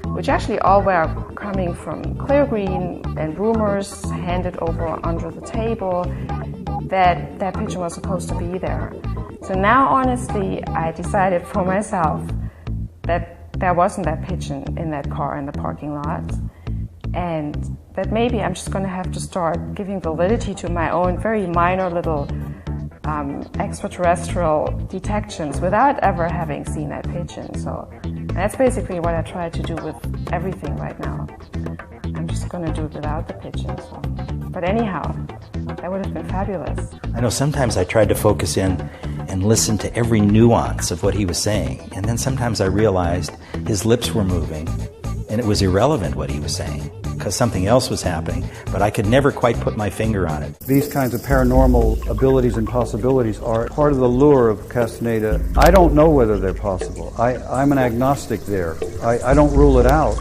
which actually all were coming from Clear Green, and rumors handed over under the table that that pigeon was supposed to be there. So now, honestly, I decided for myself that there wasn't that pigeon in that car in the parking lot, and that maybe I'm just going to have to start giving validity to my own very minor little extraterrestrial detections without ever having seen that pigeon. So that's basically what I try to do with everything right now. I'm just going to do it without the pigeon. But anyhow, that would have been fabulous. I know sometimes I tried to focus in and listened to every nuance of what he was saying. And then sometimes I realized his lips were moving, and it was irrelevant what he was saying, because something else was happening, but I could never quite put my finger on it. These kinds of paranormal abilities and possibilities are part of the lure of Castaneda. I don't know whether they're possible. I'm an agnostic there. I don't rule it out.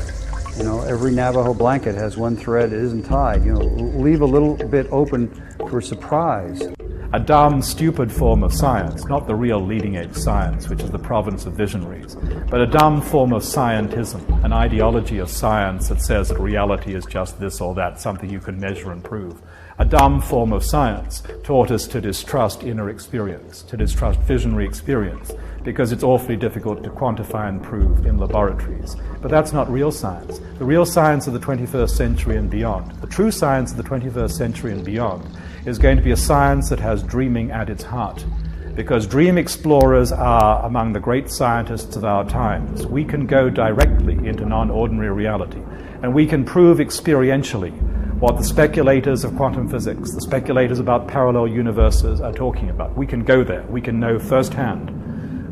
You know, every Navajo blanket has one thread that isn't tied. You know, leave a little bit open for surprise. A dumb, stupid form of science, not the real leading-edge science, which is the province of visionaries, but a dumb form of scientism, an ideology of science that says that reality is just this or that, something you can measure and prove. A dumb form of science taught us to distrust inner experience, to distrust visionary experience, because it's awfully difficult to quantify and prove in laboratories. But that's not real science. The real science of the 21st century and beyond, the true science of the 21st century and beyond, is going to be a science that has dreaming at its heart. Because dream explorers are among the great scientists of our times. We can go directly into non-ordinary reality, and we can prove experientially what the speculators of quantum physics, the speculators about parallel universes are talking about. We can go there. We can know firsthand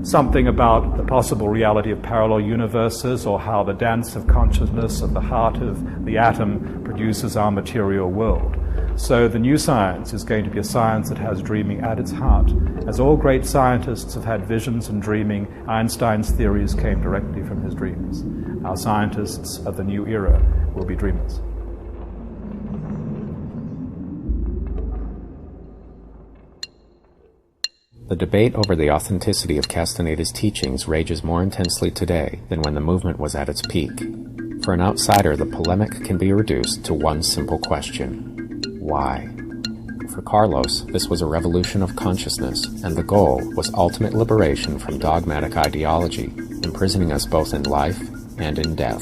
something about the possible reality of parallel universes, or how the dance of consciousness of the heart of the atom produces our material world. So the new science is going to be a science that has dreaming at its heart. As all great scientists have had visions and dreaming, Einstein's theories came directly from his dreams. Our scientists of the new era will be dreamers. The debate over the authenticity of Castaneda's teachings rages more intensely today than when the movement was at its peak. For an outsider, the polemic can be reduced to one simple question: why? For Carlos, this was a revolution of consciousness, and the goal was ultimate liberation from dogmatic ideology, imprisoning us both in life and in death.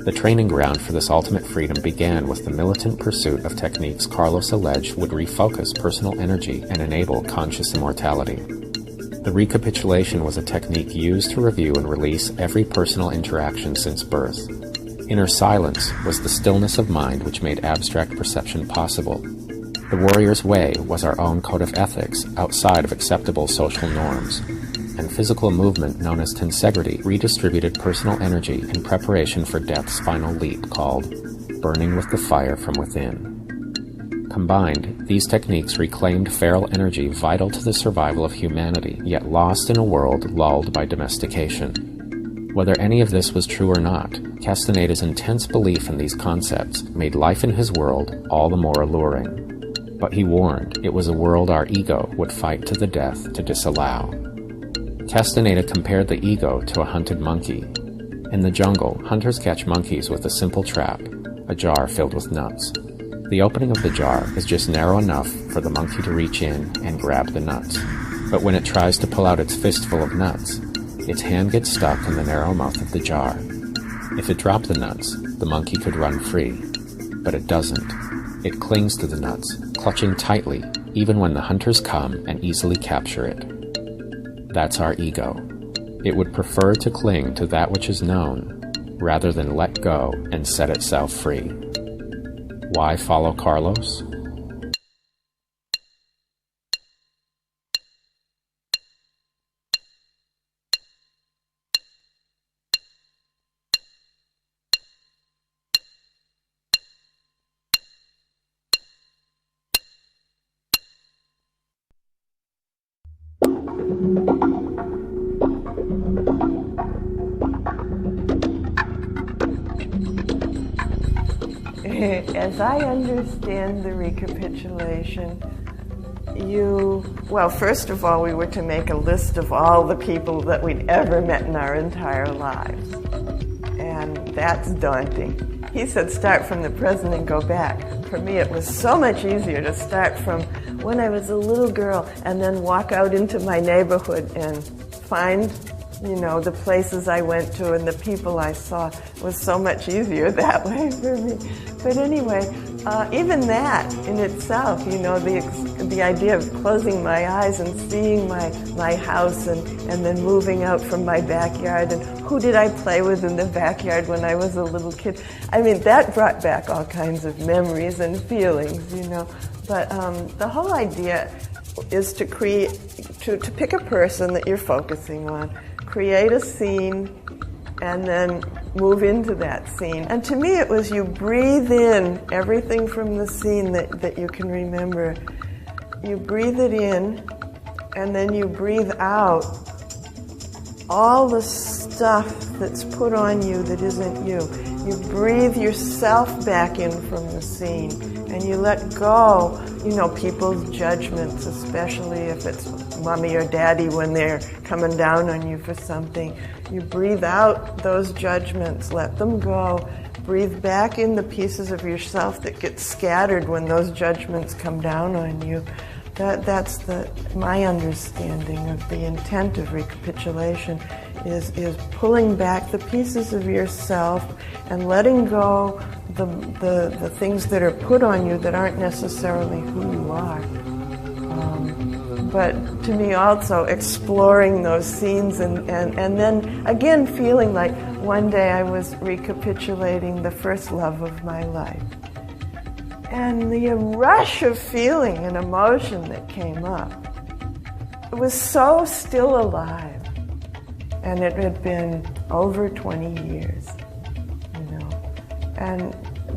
The training ground for this ultimate freedom began with the militant pursuit of techniques Carlos alleged would refocus personal energy and enable conscious immortality. The recapitulation was a technique used to review and release every personal interaction since birth. Inner silence was the stillness of mind which made abstract perception possible. The warrior's way was our own code of ethics outside of acceptable social norms. And physical movement known as tensegrity redistributed personal energy in preparation for death's final leap called burning with the fire from within. Combined, these techniques reclaimed feral energy vital to the survival of humanity, yet lost in a world lulled by domestication. Whether any of this was true or not, Castaneda's intense belief in these concepts made life in his world all the more alluring. But he warned it was a world our ego would fight to the death to disallow. Castaneda compared the ego to a hunted monkey. In the jungle, hunters catch monkeys with a simple trap, a jar filled with nuts. The opening of the jar is just narrow enough for the monkey to reach in and grab the nuts. But when it tries to pull out its fistful of nuts, its hand gets stuck in the narrow mouth of the jar. If it dropped the nuts, the monkey could run free. But it doesn't. It clings to the nuts, clutching tightly, even when the hunters come and easily capture it. That's our ego. It would prefer to cling to that which is known, rather than let go and set itself free. Why follow Carlos? As I understand the recapitulation, well, first of all, we were to make a list of all the people that we'd ever met in our entire lives. And that's daunting. He said start from the present and go back. For me, it was so much easier to start from when I was a little girl and then walk out into my neighborhood and find, the places I went to and the people I saw. It was so much easier that way for me. But anyway, even that in itself, the idea of closing my eyes and seeing my house and then moving out from my backyard, and who did I play with in the backyard when I was a little kid? I mean, that brought back all kinds of memories and feelings, But the whole idea is to pick a person that you're focusing on, create a scene, and then move into that scene. And to me, it was you breathe in everything from the scene that you can remember. You breathe it in, and then you breathe out all the stuff that's put on you that isn't you. You breathe yourself back in from the scene, and you let go, people's judgments, especially if it's mommy or daddy when they're coming down on you for something. You breathe out those judgments, let them go. Breathe back in the pieces of yourself that get scattered when those judgments come down on you. That's my understanding of the intent of recapitulation is pulling back the pieces of yourself and letting go the things that are put on you that aren't necessarily who you are. But to me also exploring those scenes and then again feeling like one day I was recapitulating the first love of my life. And the rush of feeling and emotion that came up, it was so still alive. And it had been over 20 years, And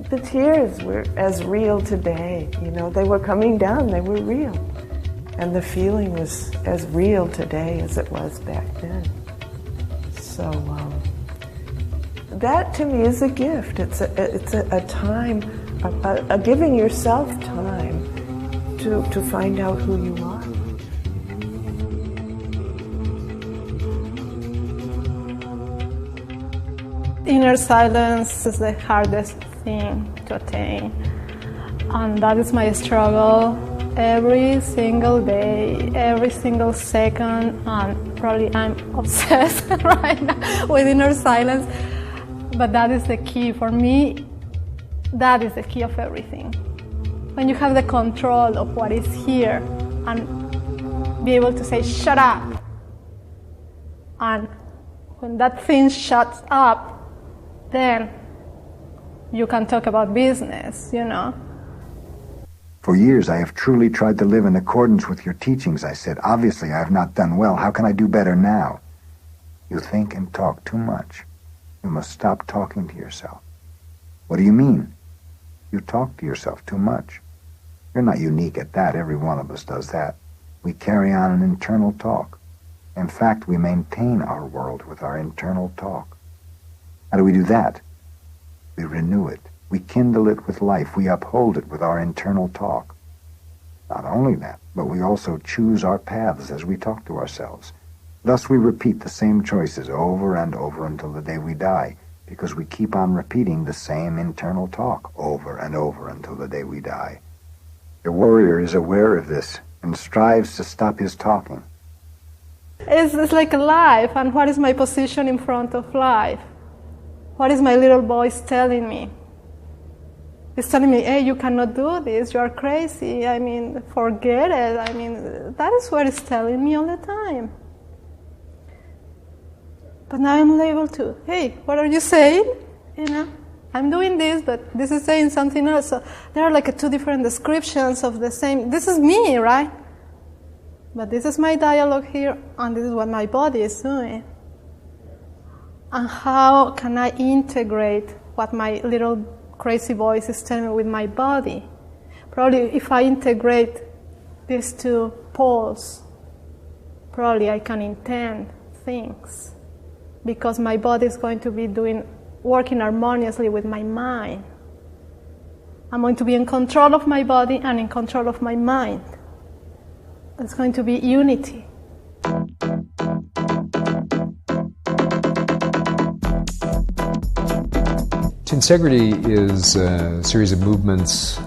the tears were as real today, They were coming down, they were real. And the feeling was as real today as it was back then. So that to me is a gift. It's a time, a giving yourself time to find out who you are. Inner silence is the hardest thing to attain, and that is my struggle every single day, every single second, and probably I'm obsessed right now with inner silence, but that is the key for me. That is the key of everything. When you have the control of what is here and be able to say, shut up, and when that thing shuts up, then you can talk about business, For years I have truly tried to live in accordance with your teachings, I said. Obviously I have not done well. How can I do better now? You think and talk too much. You must stop talking to yourself. What do you mean? You talk to yourself too much. You're not unique at that. Every one of us does that. We carry on an internal talk. In fact, we maintain our world with our internal talk. How do we do that? We renew it. We kindle it with life. We uphold it with our internal talk. Not only that, but we also choose our paths as we talk to ourselves. Thus we repeat the same choices over and over until the day we die, because we keep on repeating the same internal talk over and over until the day we die. The warrior is aware of this and strives to stop his talking. It's like life, and what is my position in front of life? What is my little voice telling me? It's telling me, hey, you cannot do this, you are crazy, forget it. That is what it's telling me all the time. But now I'm able to, hey, what are you saying? I'm doing this, but this is saying something else. So there are like two different descriptions of the same, this is me, right? But this is my dialogue here, and this is what my body is doing. And how can I integrate what my little crazy voice is telling me with my body? Probably if I integrate these two poles, probably I can intend things, because my body is going to be working harmoniously with my mind. I'm going to be in control of my body and in control of my mind. It's going to be unity. Tensegrity is a series of movements,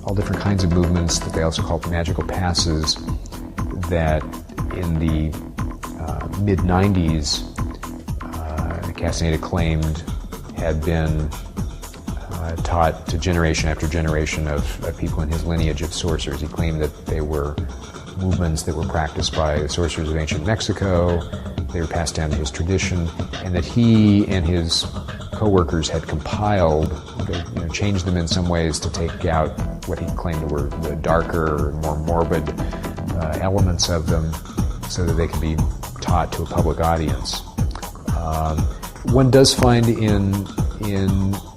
all different kinds of movements that they also call magical passes, that in the mid-90s Castaneda claimed had been taught to generation after generation of people in his lineage of sorcerers. He claimed that they were movements that were practiced by the sorcerers of ancient Mexico. They were passed down to his tradition, and that he and his co-workers had compiled, changed them in some ways to take out what he claimed were the darker, more morbid elements of them so that they could be taught to a public audience. One does find in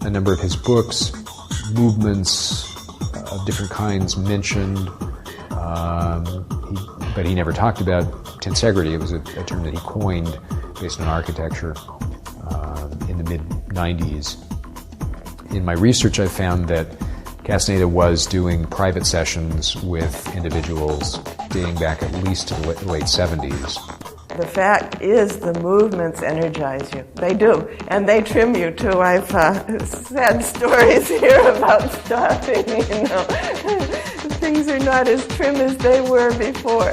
a number of his books movements of different kinds mentioned, but he never talked about tensegrity. It was a term that he coined based on architecture in the mid-90s. In my research, I found that Castaneda was doing private sessions with individuals dating back at least to the late 70s. The fact is the movements energize you. They do. And they trim you, too. I've said stories here about stopping, Things are not as trim as they were before.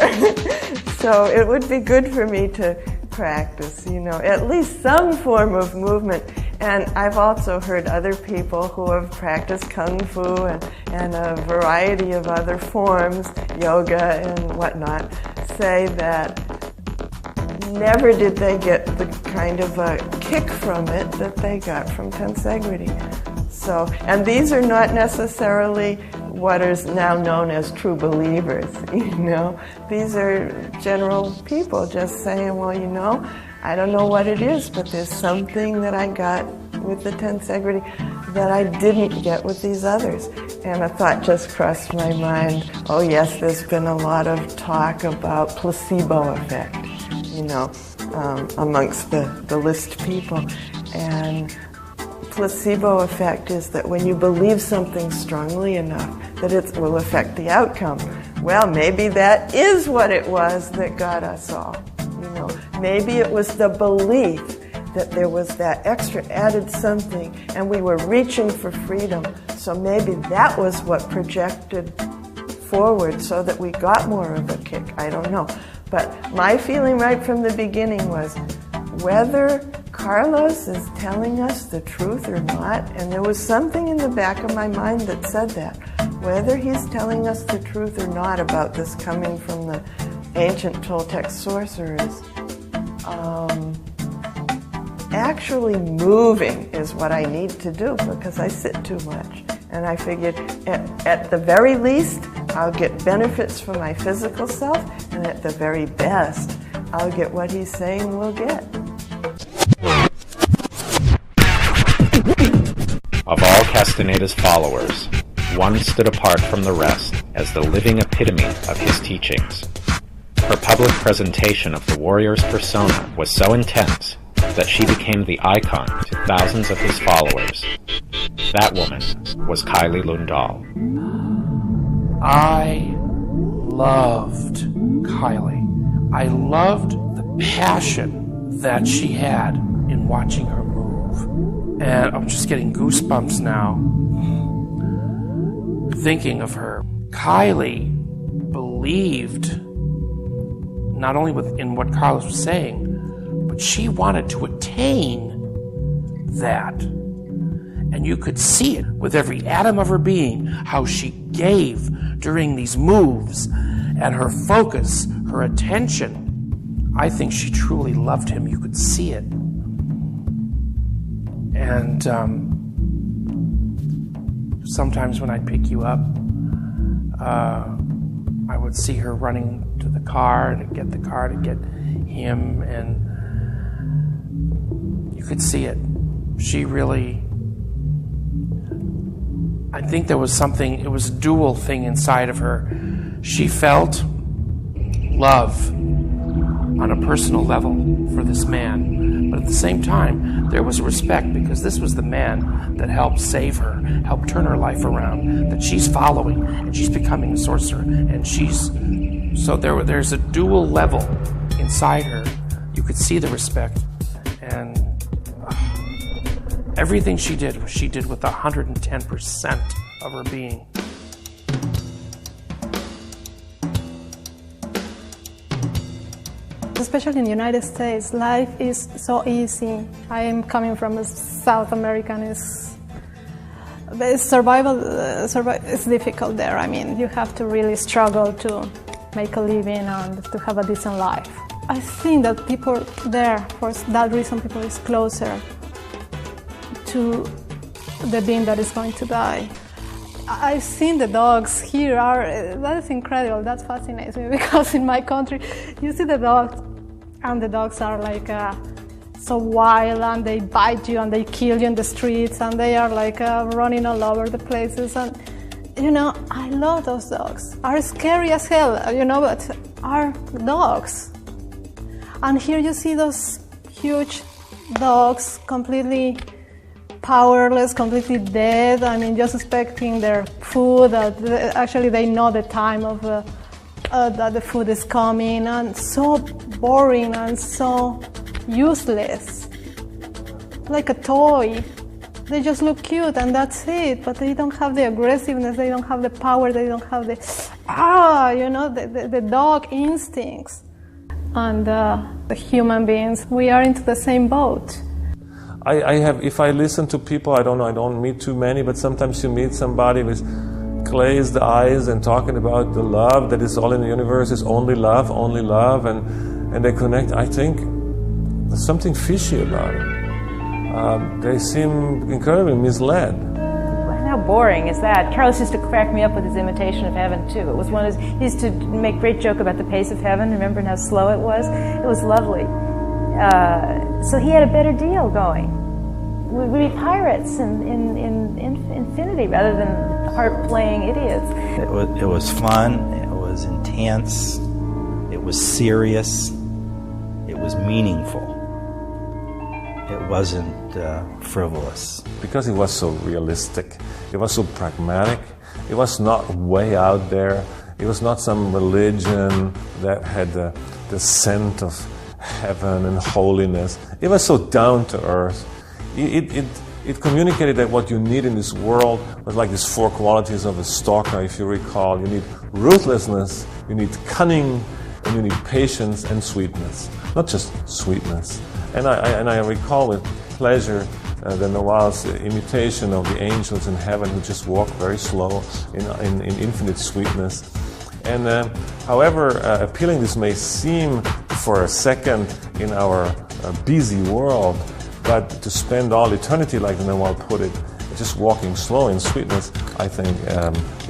So it would be good for me to practice, at least some form of movement. And I've also heard other people who have practiced Kung Fu and a variety of other forms, yoga and whatnot, say that never did they get the kind of a kick from it that they got from tensegrity. So, and these are not necessarily what is now known as true believers, These are general people just saying, well, I don't know what it is, but there's something that I got with the tensegrity that I didn't get with these others. And a thought just crossed my mind, oh yes, there's been a lot of talk about placebo effect, amongst the list people. And placebo effect is that when you believe something strongly enough that it will affect the outcome. Well, maybe that is what it was that got us all. Maybe it was the belief that there was that extra added something and we were reaching for freedom. So maybe that was what projected forward so that we got more of a kick. I don't know. But my feeling right from the beginning was whether Carlos is telling us the truth or not, and there was something in the back of my mind that said that, whether he's telling us the truth or not about this coming from the ancient Toltec sorcerers, actually moving is what I need to do because I sit too much. And I figured at the very least, I'll get benefits from my physical self, and at the very best, I'll get what he's saying we'll get. Of all Castaneda's followers, one stood apart from the rest as the living epitome of his teachings. Her public presentation of the warrior's persona was so intense that she became the icon to thousands of his followers. That woman was Kylie Lundahl. I loved Kylie. I loved the passion that she had in watching her move. And I'm just getting goosebumps now thinking of her. Kylie believed not only in what Carlos was saying, but she wanted to attain that. And you could see it with every atom of her being, how she gave during these moves, and her focus, her attention. I think she truly loved him. You could see it. And sometimes when I'd pick you up, I would see her running to the car to get the car to get him, and you could see it. She really, I think there was something, it was a dual thing inside of her. She felt love on a personal level for this man, but at the same time, there was respect because this was the man that helped save her, helped turn her life around, that she's following, and she's becoming a sorcerer, and so there's a dual level inside her. You could see the respect, and everything she did with 110% of her being. Especially in the United States, life is so easy. I am coming from South America, and survival is difficult there. I mean, you have to really struggle to make a living and to have a decent life. I think that people there, for that reason, people is closer to the being that is going to die. I've seen the dogs here. That is incredible. That fascinates me because in my country, you see the dogs, and the dogs are like so wild, and they bite you and they kill you in the streets, and they are like running all over the places. And you know, I love those dogs. Are scary as hell, you know, but are dogs. And here you see those huge dogs, completely powerless, completely dead. I mean, just expecting their food. Actually, they know the time of that the food is coming, and so boring and so useless, like a toy. They just look cute and that's it, but they don't have the aggressiveness, they don't have the power, they don't have the, the dog instincts. And the human beings, we are into the same boat. If I listen to people, I don't meet too many, but sometimes you meet somebody with glazed eyes and talking about the love that is all in the universe is only love, and they connect. I think there's something fishy about it. They seem incredibly misled. How boring is that? Carlos used to crack me up with his imitation of heaven, too. It was he used to make great joke about the pace of heaven, remembering how slow it was. It was lovely. So he had a better deal going. We'd be pirates in infinity rather than harp-playing idiots. It was fun, it was intense, it was serious, it was meaningful. It wasn't frivolous. Because it was so realistic, it was so pragmatic, it was not way out there, it was not some religion that had the scent of heaven and holiness. It was so down to earth. It communicated that what you need in this world was like these four qualities of a stalker, if you recall. You need ruthlessness, you need cunning, and you need patience and sweetness. Not just sweetness. And I recall with pleasure the Noir's imitation of the angels in heaven who just walk very slow in infinite sweetness. And however appealing this may seem for a second in our busy world, but to spend all eternity, like the Noir put it, just walking slow in sweetness, I think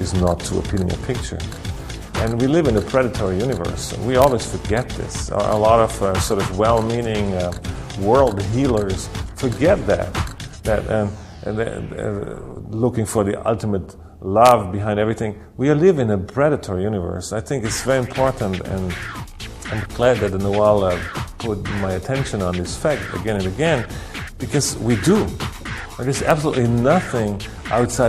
is not too appealing a picture. And we live in a predatory universe. We always forget this. A lot of sort of well-meaning world healers forget that looking for the ultimate love behind everything. We live in a predatory universe. I think it's very important, and I'm glad that the Noir put my attention on this fact again and again, because we do. There is absolutely nothing out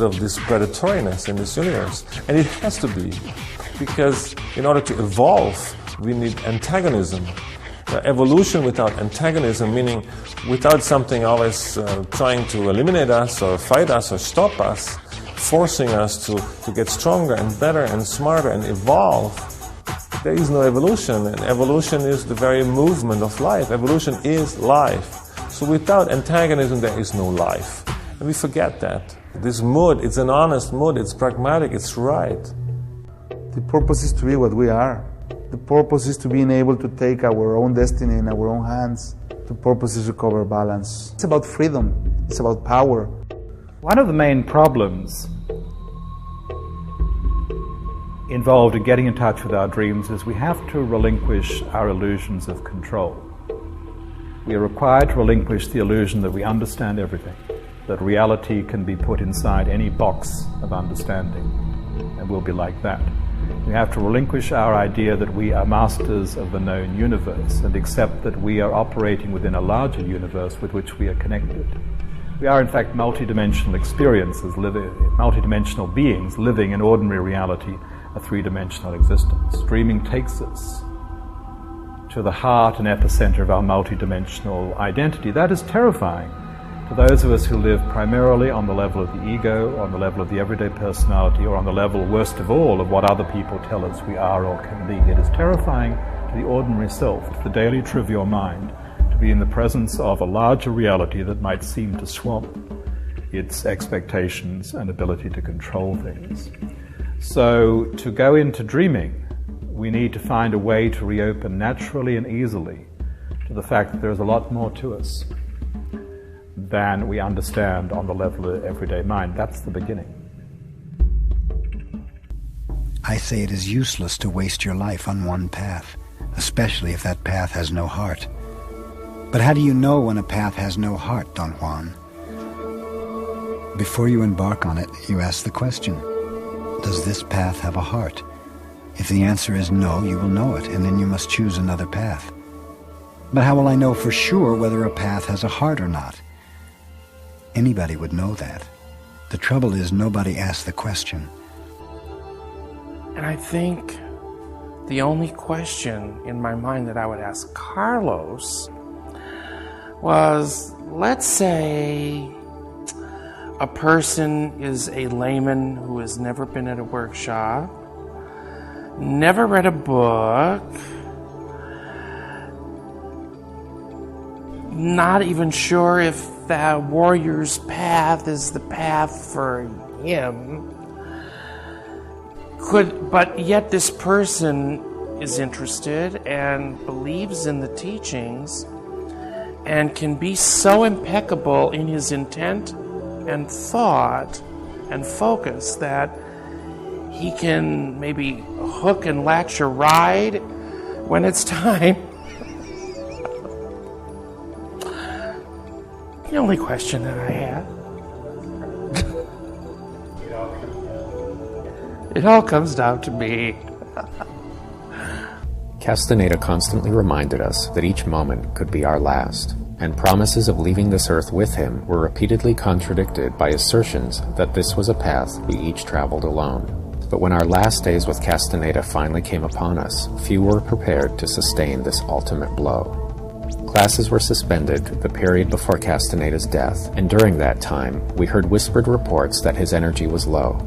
of this predatoriness in this universe. And it has to be, because in order to evolve, we need antagonism. Evolution without antagonism, meaning without something always trying to eliminate us or fight us or stop us, forcing us to get stronger and better and smarter and evolve, there is no evolution. And evolution is the very movement of life. Evolution is life. So without antagonism, there is no life. And we forget that. This mood, it's an honest mood, it's pragmatic, it's right. The purpose is to be what we are. The purpose is to being able to take our own destiny in our own hands. The purpose is to recover balance. It's about freedom. It's about power. One of the main problems involved in getting in touch with our dreams is we have to relinquish our illusions of control. We are required to relinquish the illusion that we understand everything, that reality can be put inside any box of understanding, and we'll be like that. We have to relinquish our idea that we are masters of the known universe and accept that we are operating within a larger universe with which we are connected. We are in fact multidimensional experiences, multidimensional beings living in ordinary reality, a three-dimensional existence. Dreaming takes us to the heart and epicenter of our multidimensional identity. That is terrifying to those of us who live primarily on the level of the ego, on the level of the everyday personality, or on the level, worst of all, of what other people tell us we are or can be. It is terrifying to the ordinary self, to the daily trivial mind, to be in the presence of a larger reality that might seem to swamp its expectations and ability to control things. So, to go into dreaming, we need to find a way to reopen naturally and easily to the fact that there is a lot more to us than we understand on the level of the everyday mind. That's the beginning. I say it is useless to waste your life on one path, especially if that path has no heart. But how do you know when a path has no heart, Don Juan? Before you embark on it, you ask the question, does this path have a heart? If the answer is no, you will know it, and then you must choose another path. But how will I know for sure whether a path has a heart or not? Anybody would know that. The trouble is nobody asks the question. And I think the only question in my mind that I would ask Carlos was, let's say a person is a layman who has never been at a workshop, never read a book, not even sure if the warrior's path is the path for him. But yet this person is interested and believes in the teachings and can be so impeccable in his intent and thought and focus that he can maybe hook and latch a ride when it's time. The only question that I had. It all comes down to me. Castaneda constantly reminded us that each moment could be our last, and promises of leaving this earth with him were repeatedly contradicted by assertions that this was a path we each traveled alone. But when our last days with Castaneda finally came upon us, few were prepared to sustain this ultimate blow. Classes were suspended the period before Castaneda's death, and during that time, we heard whispered reports that his energy was low.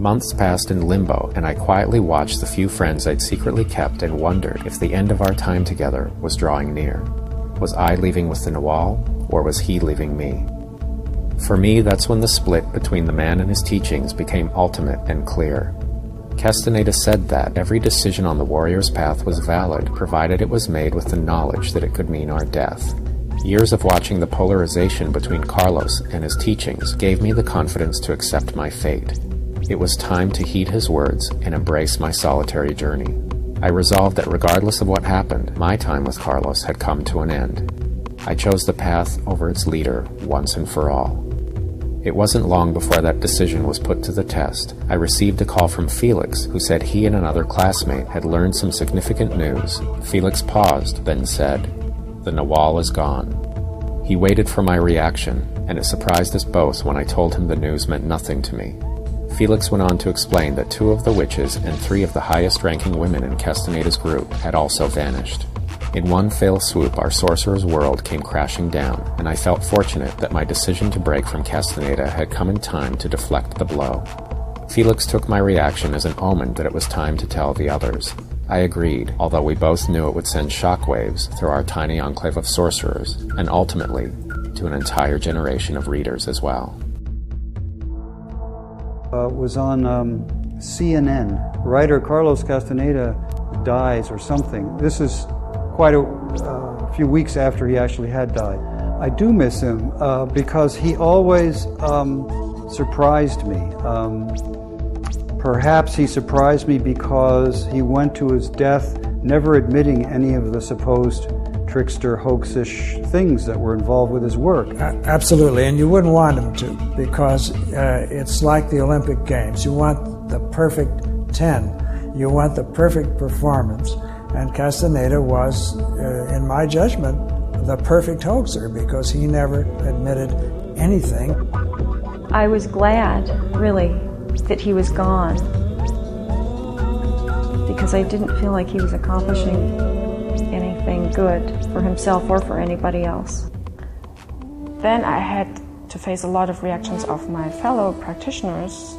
Months passed in limbo, and I quietly watched the few friends I'd secretly kept and wondered if the end of our time together was drawing near. Was I leaving with the Nawal, or was he leaving me? For me, that's when the split between the man and his teachings became ultimate and clear. Castaneda said that every decision on the warrior's path was valid, provided it was made with the knowledge that it could mean our death. Years of watching the polarization between Carlos and his teachings gave me the confidence to accept my fate. It was time to heed his words and embrace my solitary journey. I resolved that regardless of what happened, my time with Carlos had come to an end. I chose the path over its leader once and for all. It wasn't long before that decision was put to the test. I received a call from Felix, who said he and another classmate had learned some significant news. Felix paused, then said, "The Nawal is gone." He waited for my reaction, and it surprised us both when I told him the news meant nothing to me. Felix went on to explain that 2 of the witches and 3 of the highest-ranking women in Castaneda's group had also vanished. In one fell swoop, our sorcerer's world came crashing down, and I felt fortunate that my decision to break from Castaneda had come in time to deflect the blow. Felix took my reaction as an omen that it was time to tell the others. I agreed, although we both knew it would send shockwaves through our tiny enclave of sorcerers, and ultimately to an entire generation of readers as well. Was on CNN. Writer Carlos Castaneda dies or something. This is quite a few weeks after he actually had died. I do miss him because he always surprised me. Perhaps he surprised me because he went to his death never admitting any of the supposed trickster, hoaxish things that were involved with his work. Absolutely, and you wouldn't want him to, because it's like the Olympic Games. You want the perfect 10. You want the perfect performance. And Castaneda was, in my judgment, the perfect hoaxer, because he never admitted anything. I was glad, really, that he was gone, because I didn't feel like he was accomplishing anything good for himself or for anybody else. Then I had to face a lot of reactions of my fellow practitioners,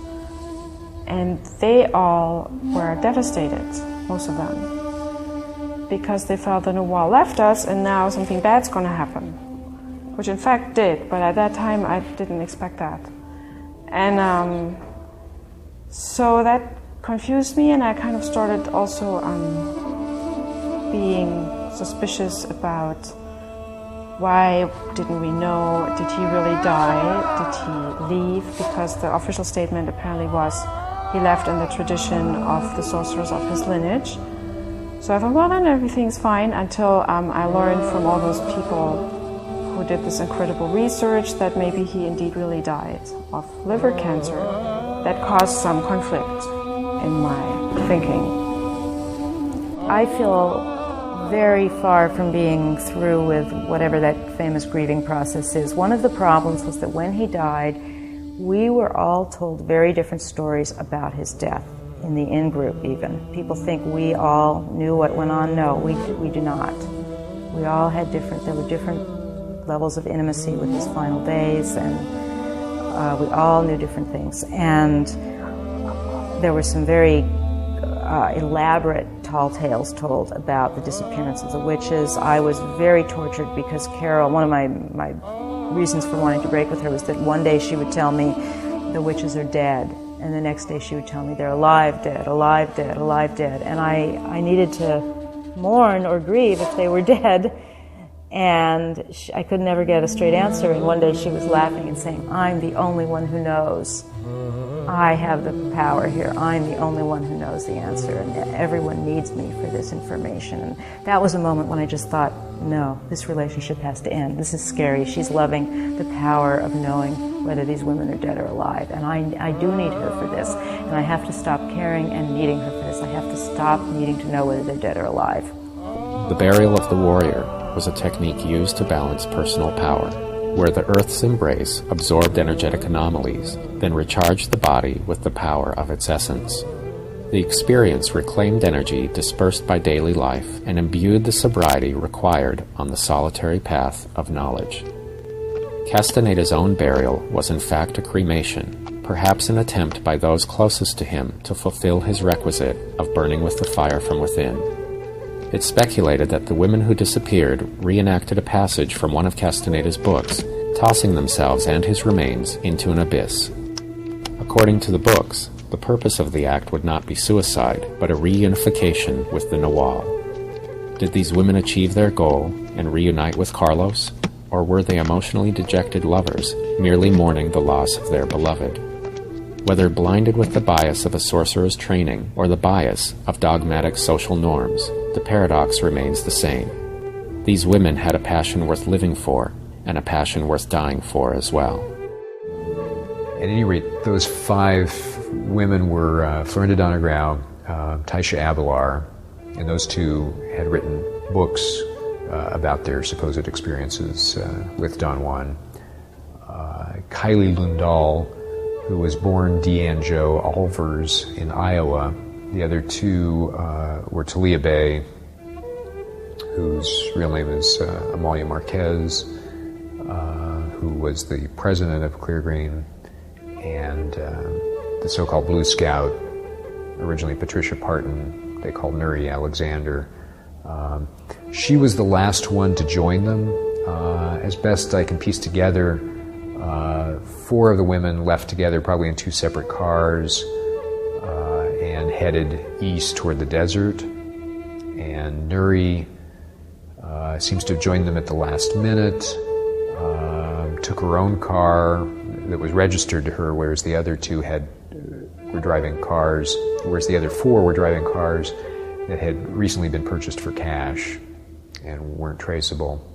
and they all were devastated, most of them, because they felt the Nawal left us and now something bad's going to happen, which in fact did, but at that time I didn't expect that. And so that confused me, and I kind of started also being suspicious about Why didn't we know? Did he really die? Did he leave? Because the official statement apparently was he left in the tradition of the sorcerers of his lineage. So I thought, well, then everything's fine, until I learned from all those people who did this incredible research that maybe he indeed really died of liver cancer. That caused some conflict in my thinking. I feel very far from being through with whatever that famous grieving process is. One of the problems was that when he died, we were all told very different stories about his death, in the in-group even. People think we all knew what went on. No, we do not. We all had there were different levels of intimacy with his final days, and we all knew different things. And there were some very elaborate tall tales told about the disappearance of the witches. I was very tortured because Carol, one of my reasons for wanting to break with her was that one day she would tell me the witches are dead, and the next day she would tell me they're alive, dead, alive, dead, alive, dead. And I needed to mourn or grieve if they were dead, and I could never get a straight answer. And one day she was laughing and saying, I'm the only one who knows. I have the power here. I'm the only one who knows the answer, and everyone needs me for this information. And that was a moment when I just thought, no, this relationship has to end. This is scary. She's loving the power of knowing whether these women are dead or alive. And I do need her for this. And I have to stop caring and needing her for this. I have to stop needing to know whether they're dead or alive. The burial of the warrior was a technique used to balance personal power, where the Earth's embrace absorbed energetic anomalies, then recharged the body with the power of its essence. The experience reclaimed energy dispersed by daily life and imbued the sobriety required on the solitary path of knowledge. Castaneda's own burial was in fact a cremation, perhaps an attempt by those closest to him to fulfill his requisite of burning with the fire from within. It's speculated that the women who disappeared reenacted a passage from one of Castaneda's books, tossing themselves and his remains into an abyss. According to the books, the purpose of the act would not be suicide, but a reunification with the Nawal. Did these women achieve their goal and reunite with Carlos, or were they emotionally dejected lovers, merely mourning the loss of their beloved? Whether blinded with the bias of a sorcerer's training or the bias of dogmatic social norms, the paradox remains the same. These women had a passion worth living for, and a passion worth dying for as well. At any rate, those 5 women were Florinda Donnegrau, Taisha Abelar, and those two had written books about their supposed experiences with Don Juan. Kylie Lundahl, who was born Deanne Jo Alvers in Iowa. The other 2 were Talia Bay, whose real name is Amalia Marquez, who was the president of Clear Green, and the so-called Blue Scout, originally Patricia Parton, they called Nuri Alexander. She was the last one to join them. As best I can piece together, 4 of the women left together, probably in 2 separate cars, and headed east toward the desert. And Nuri seems to have joined them at the last minute, took her own car that was registered to her, whereas the other 2 were driving cars, whereas the other 4 were driving cars that had recently been purchased for cash and weren't traceable.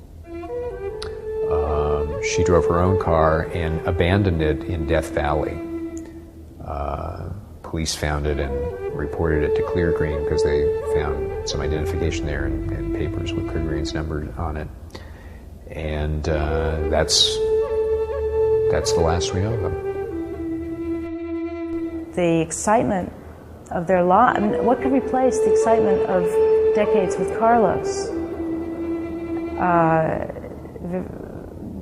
She drove her own car and abandoned it in Death Valley. Police found it and reported it to Clear Green because they found some identification there and papers with Clear Green's number on it. And that's the last we know of them. The excitement of their life, I mean, what could replace the excitement of decades with Carlos?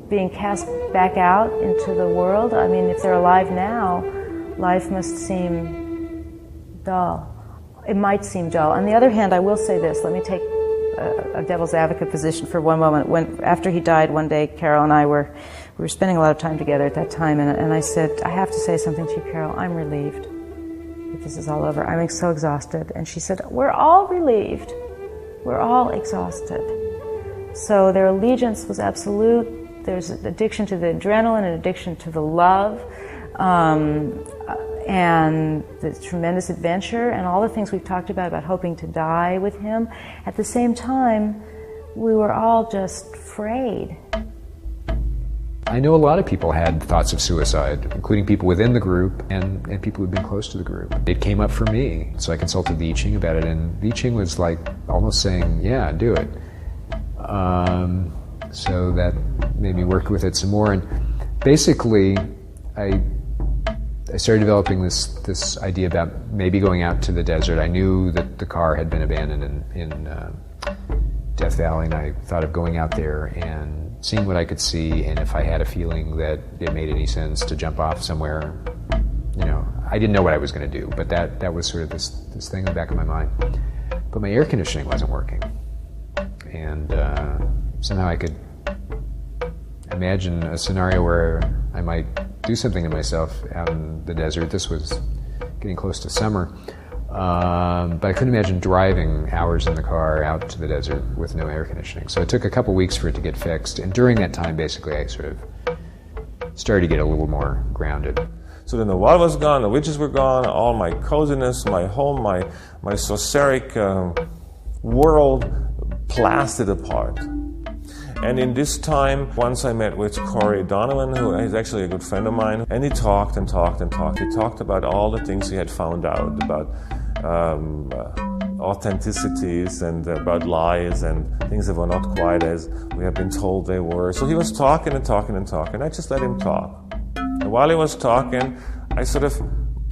Being cast back out into the world. I mean, if they're alive now, life must seem dull. It might seem dull. On the other hand, I will say this. Let me take a devil's advocate position for one moment. After he died one day, Carol and I were spending a lot of time together at that time, and I said, I have to say something to you, Carol. I'm relieved that this is all over. I'm so exhausted. And she said, we're all relieved. We're all exhausted. So their allegiance was absolute. There's an addiction to the adrenaline, an addiction to the love, and the tremendous adventure, and all the things we've talked about hoping to die with him. At the same time, we were all just afraid. I know a lot of people had thoughts of suicide, including people within the group and people who'd been close to the group. It came up for me, so I consulted the I Ching about it, and the I Ching was like almost saying, yeah, do it. So that made me work with it some more, and basically I started developing this idea about maybe going out to the desert. I knew that the car had been abandoned in Death Valley, and I thought of going out there and seeing what I could see, and if I had a feeling that it made any sense to jump off somewhere. You know, I didn't know what I was going to do, but that was sort of this thing in the back of my mind. But my air conditioning wasn't working, and somehow I could imagine a scenario where I might do something to myself out in the desert. This was getting close to summer, but I couldn't imagine driving hours in the car out to the desert with no air conditioning. So it took a couple weeks for it to get fixed, and during that time, basically, I sort of started to get a little more grounded. So then the water was gone, the witches were gone, all my coziness, my home, my Soseric world plastered apart. And in this time, once I met with Corey Donovan, who is actually a good friend of mine, and he talked and talked and talked. He talked about all the things he had found out about authenticities and about lies and things that were not quite as we have been told they were. So he was talking and talking and talking. I just let him talk. And while he was talking, I sort of,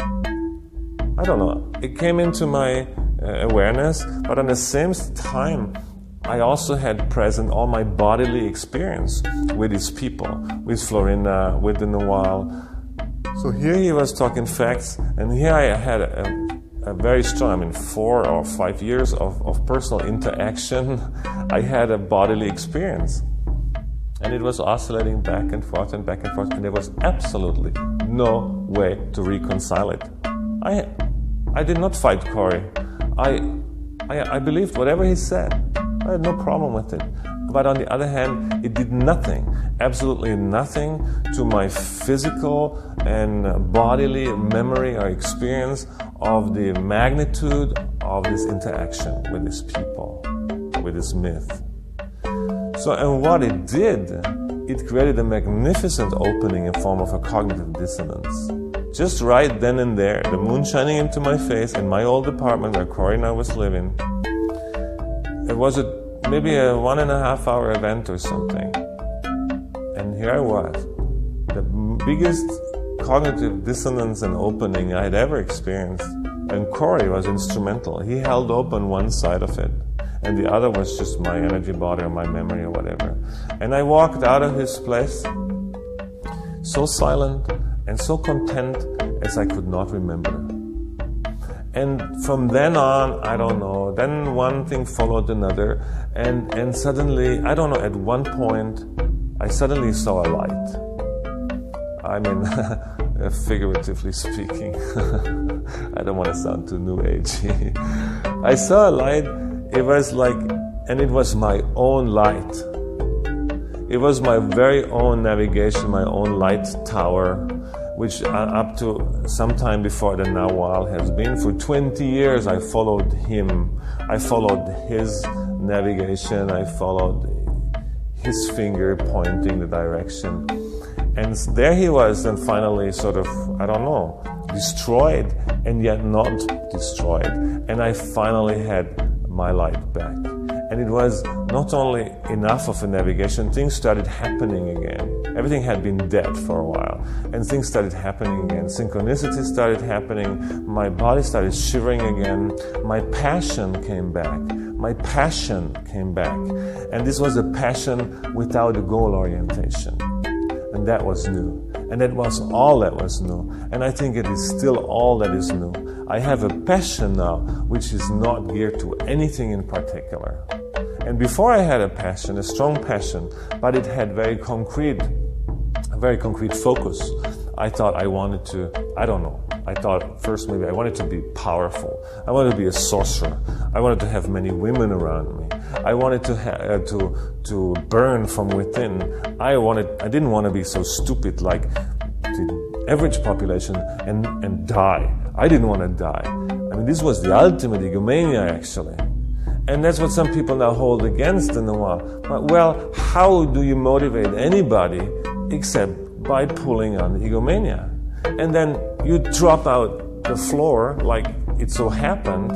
I don't know, it came into my awareness, but at the same time, I also had present all my bodily experience with these people, with Florinda, with the Noel. So here he was talking facts, and here I had a very strong, 4 or 5 years of personal interaction. I had a bodily experience. And it was oscillating back and forth, and there was absolutely no way to reconcile it. I did not fight Corey. I believed whatever he said. I had no problem with it. But on the other hand, it did nothing, absolutely nothing to my physical and bodily memory or experience of the magnitude of this interaction with these people, with this myth. So, and what it did, it created a magnificent opening in form of a cognitive dissonance. Just right then and there, the moon shining into my face in my old apartment where Corey and I was living. It was maybe a 1.5 hour event or something. And here I was, the biggest cognitive dissonance and opening I had ever experienced. And Corey was instrumental. He held open one side of it, and the other was just my energy body or my memory or whatever. And I walked out of his place so silent and so content as I could not remember. And from then on, I don't know, then one thing followed another, and suddenly, I don't know, at one point, I suddenly saw a light. I mean, figuratively speaking. I don't want to sound too new agey. I saw a light, it was like, and it was my own light. It was my very own navigation, my own light tower, which up to some time before the Nawal has been. For 20 years I followed him. I followed his navigation. I followed his finger pointing the direction. And there he was, and finally sort of, I don't know, destroyed and yet not destroyed. And I finally had my light back. And it was not only enough of a navigation, things started happening again. Everything had been dead for a while, and things started happening again. Synchronicity started happening, my body started shivering again, my passion came back. My passion came back. And this was a passion without a goal orientation. And that was new. And that was all that was new. And I think it is still all that is new. I have a passion now which is not geared to anything in particular. And before I had a passion, a strong passion, but it had a very concrete focus. I thought I wanted to, I don't know, I thought first maybe I wanted to be powerful. I wanted to be a sorcerer. I wanted to have many women around me. I wanted to burn from within. I didn't want to be so stupid like the average population and die. I didn't want to die. I mean, this was the ultimate egomania, actually. And that's what some people now hold against the noir. Well, how do you motivate anybody except by pulling on the egomania? And then you drop out the floor like it so happened,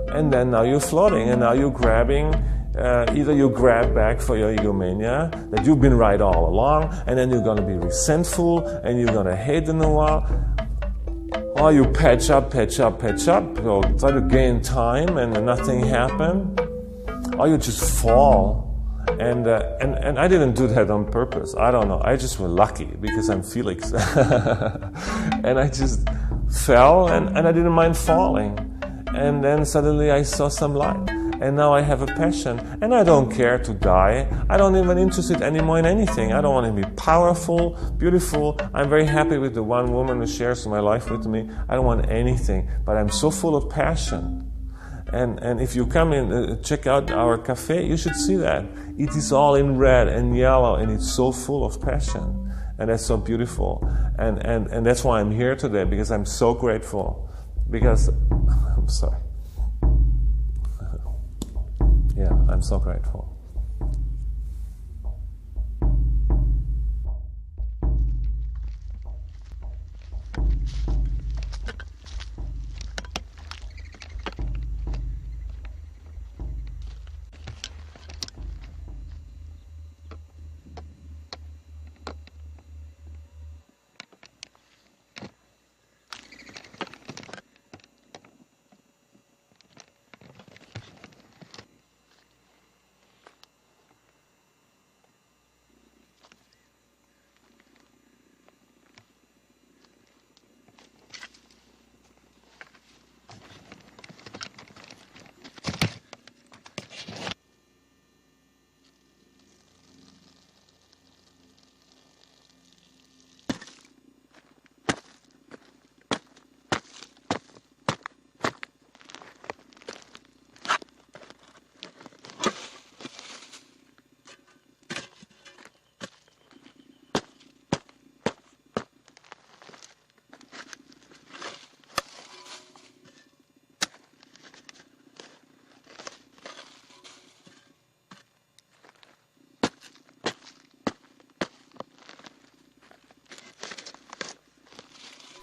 and then now you're floating, and now you're grabbing, either you grab back for your egomania, that you've been right all along, and then you're going to be resentful, and you're going to hate the noir, or you patch up, so try to gain time and nothing happened, or you just fall. And I didn't do that on purpose. I don't know. I just was lucky because I'm Felix. And I just fell and I didn't mind falling. And then suddenly I saw some light. And now I have a passion. And I don't care to die. I don't even interested anymore in anything. I don't want to be powerful, beautiful. I'm very happy with the one woman who shares my life with me. I don't want anything. But I'm so full of passion. And if you come in, check out our cafe, you should see that. It is all in red and yellow, and it's so full of passion. And that's so beautiful. And that's why I'm here today, because I'm so grateful. Because, I'm sorry. Yeah, I'm so grateful.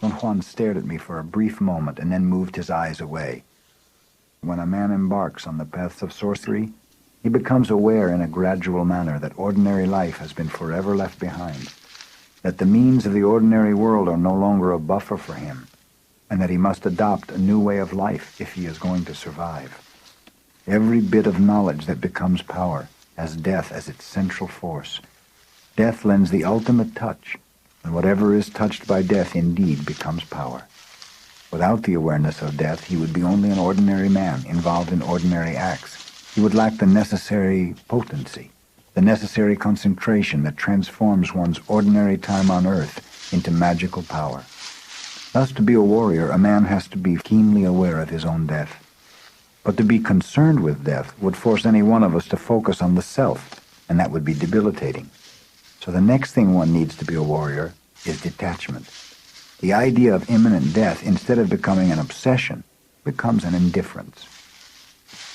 Don Juan stared at me for a brief moment and then moved his eyes away. When a man embarks on the paths of sorcery, he becomes aware in a gradual manner that ordinary life has been forever left behind, that the means of the ordinary world are no longer a buffer for him, and that he must adopt a new way of life if he is going to survive. Every bit of knowledge that becomes power has death as its central force. Death lends the ultimate touch, and whatever is touched by death indeed becomes power. Without the awareness of death, he would be only an ordinary man involved in ordinary acts. He would lack the necessary potency, the necessary concentration that transforms one's ordinary time on earth into magical power. Thus, to be a warrior, a man has to be keenly aware of his own death. But to be concerned with death would force any one of us to focus on the self, and that would be debilitating. So the next thing one needs to be a warrior is detachment. The idea of imminent death, instead of becoming an obsession, becomes an indifference.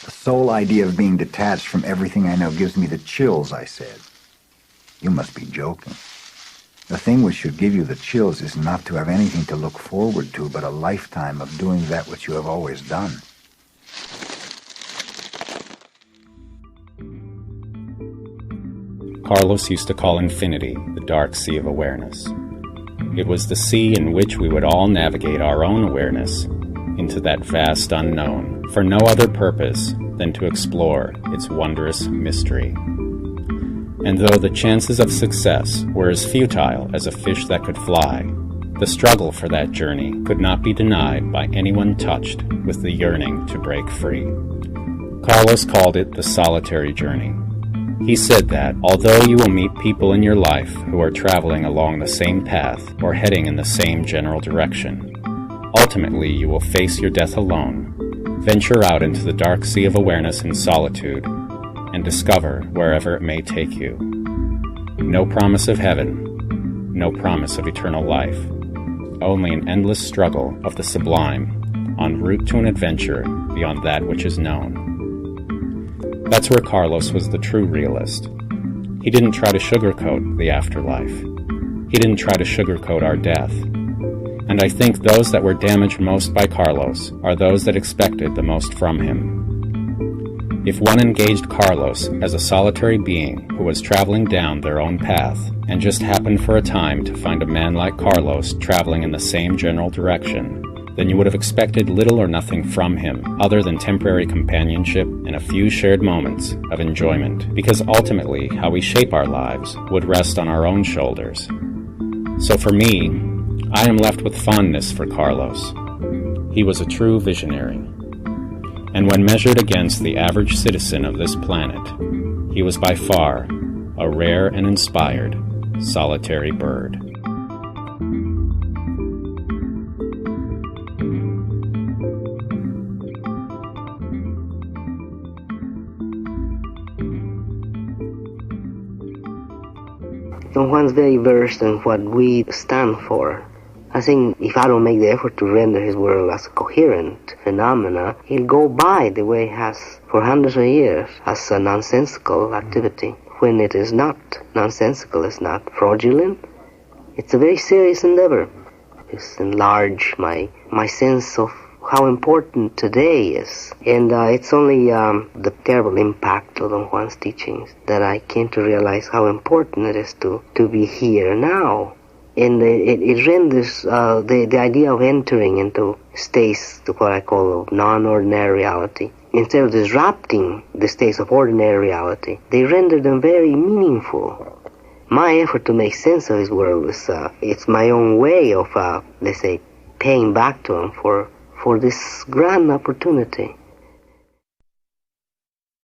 The sole idea of being detached from everything I know gives me the chills, I said. You must be joking. The thing which should give you the chills is not to have anything to look forward to, but a lifetime of doing that which you have always done. Carlos used to call infinity the dark sea of awareness. It was the sea in which we would all navigate our own awareness into that vast unknown, for no other purpose than to explore its wondrous mystery. And though the chances of success were as futile as a fish that could fly, the struggle for that journey could not be denied by anyone touched with the yearning to break free. Carlos called it the solitary journey. He said that, although you will meet people in your life who are traveling along the same path or heading in the same general direction, Ultimately, you will face your death alone, venture out into the dark sea of awareness and solitude, and discover wherever it may take you. No promise of heaven, no promise of eternal life, only an endless struggle of the sublime en route to an adventure beyond that which is known. That's where Carlos was the true realist. He didn't try to sugarcoat the afterlife. He didn't try to sugarcoat our death. And I think those that were damaged most by Carlos are those that expected the most from him. If one engaged Carlos as a solitary being who was traveling down their own path and just happened for a time to find a man like Carlos traveling in the same general direction, then you would have expected little or nothing from him other than temporary companionship and a few shared moments of enjoyment, because ultimately how we shape our lives would rest on our own shoulders. So for me, I am left with fondness for Carlos. He was a true visionary. And when measured against the average citizen of this planet, he was by far a rare and inspired solitary bird. Don Juan's very versed in what we stand for. I think if I don't make the effort to render his world as a coherent phenomena, he'll go by the way he has for hundreds of years as a nonsensical activity. When it is not nonsensical, it's not fraudulent, it's a very serious endeavor. It's enlarged my sense of how important today is. And it's only the terrible impact of Don Juan's teachings that I came to realize how important it is to be here now. And it renders the idea of entering into states to what I call non-ordinary reality. Instead of disrupting the states of ordinary reality, they render them very meaningful. My effort to make sense of his world is it's my own way of, let's say, paying back to him for this grand opportunity.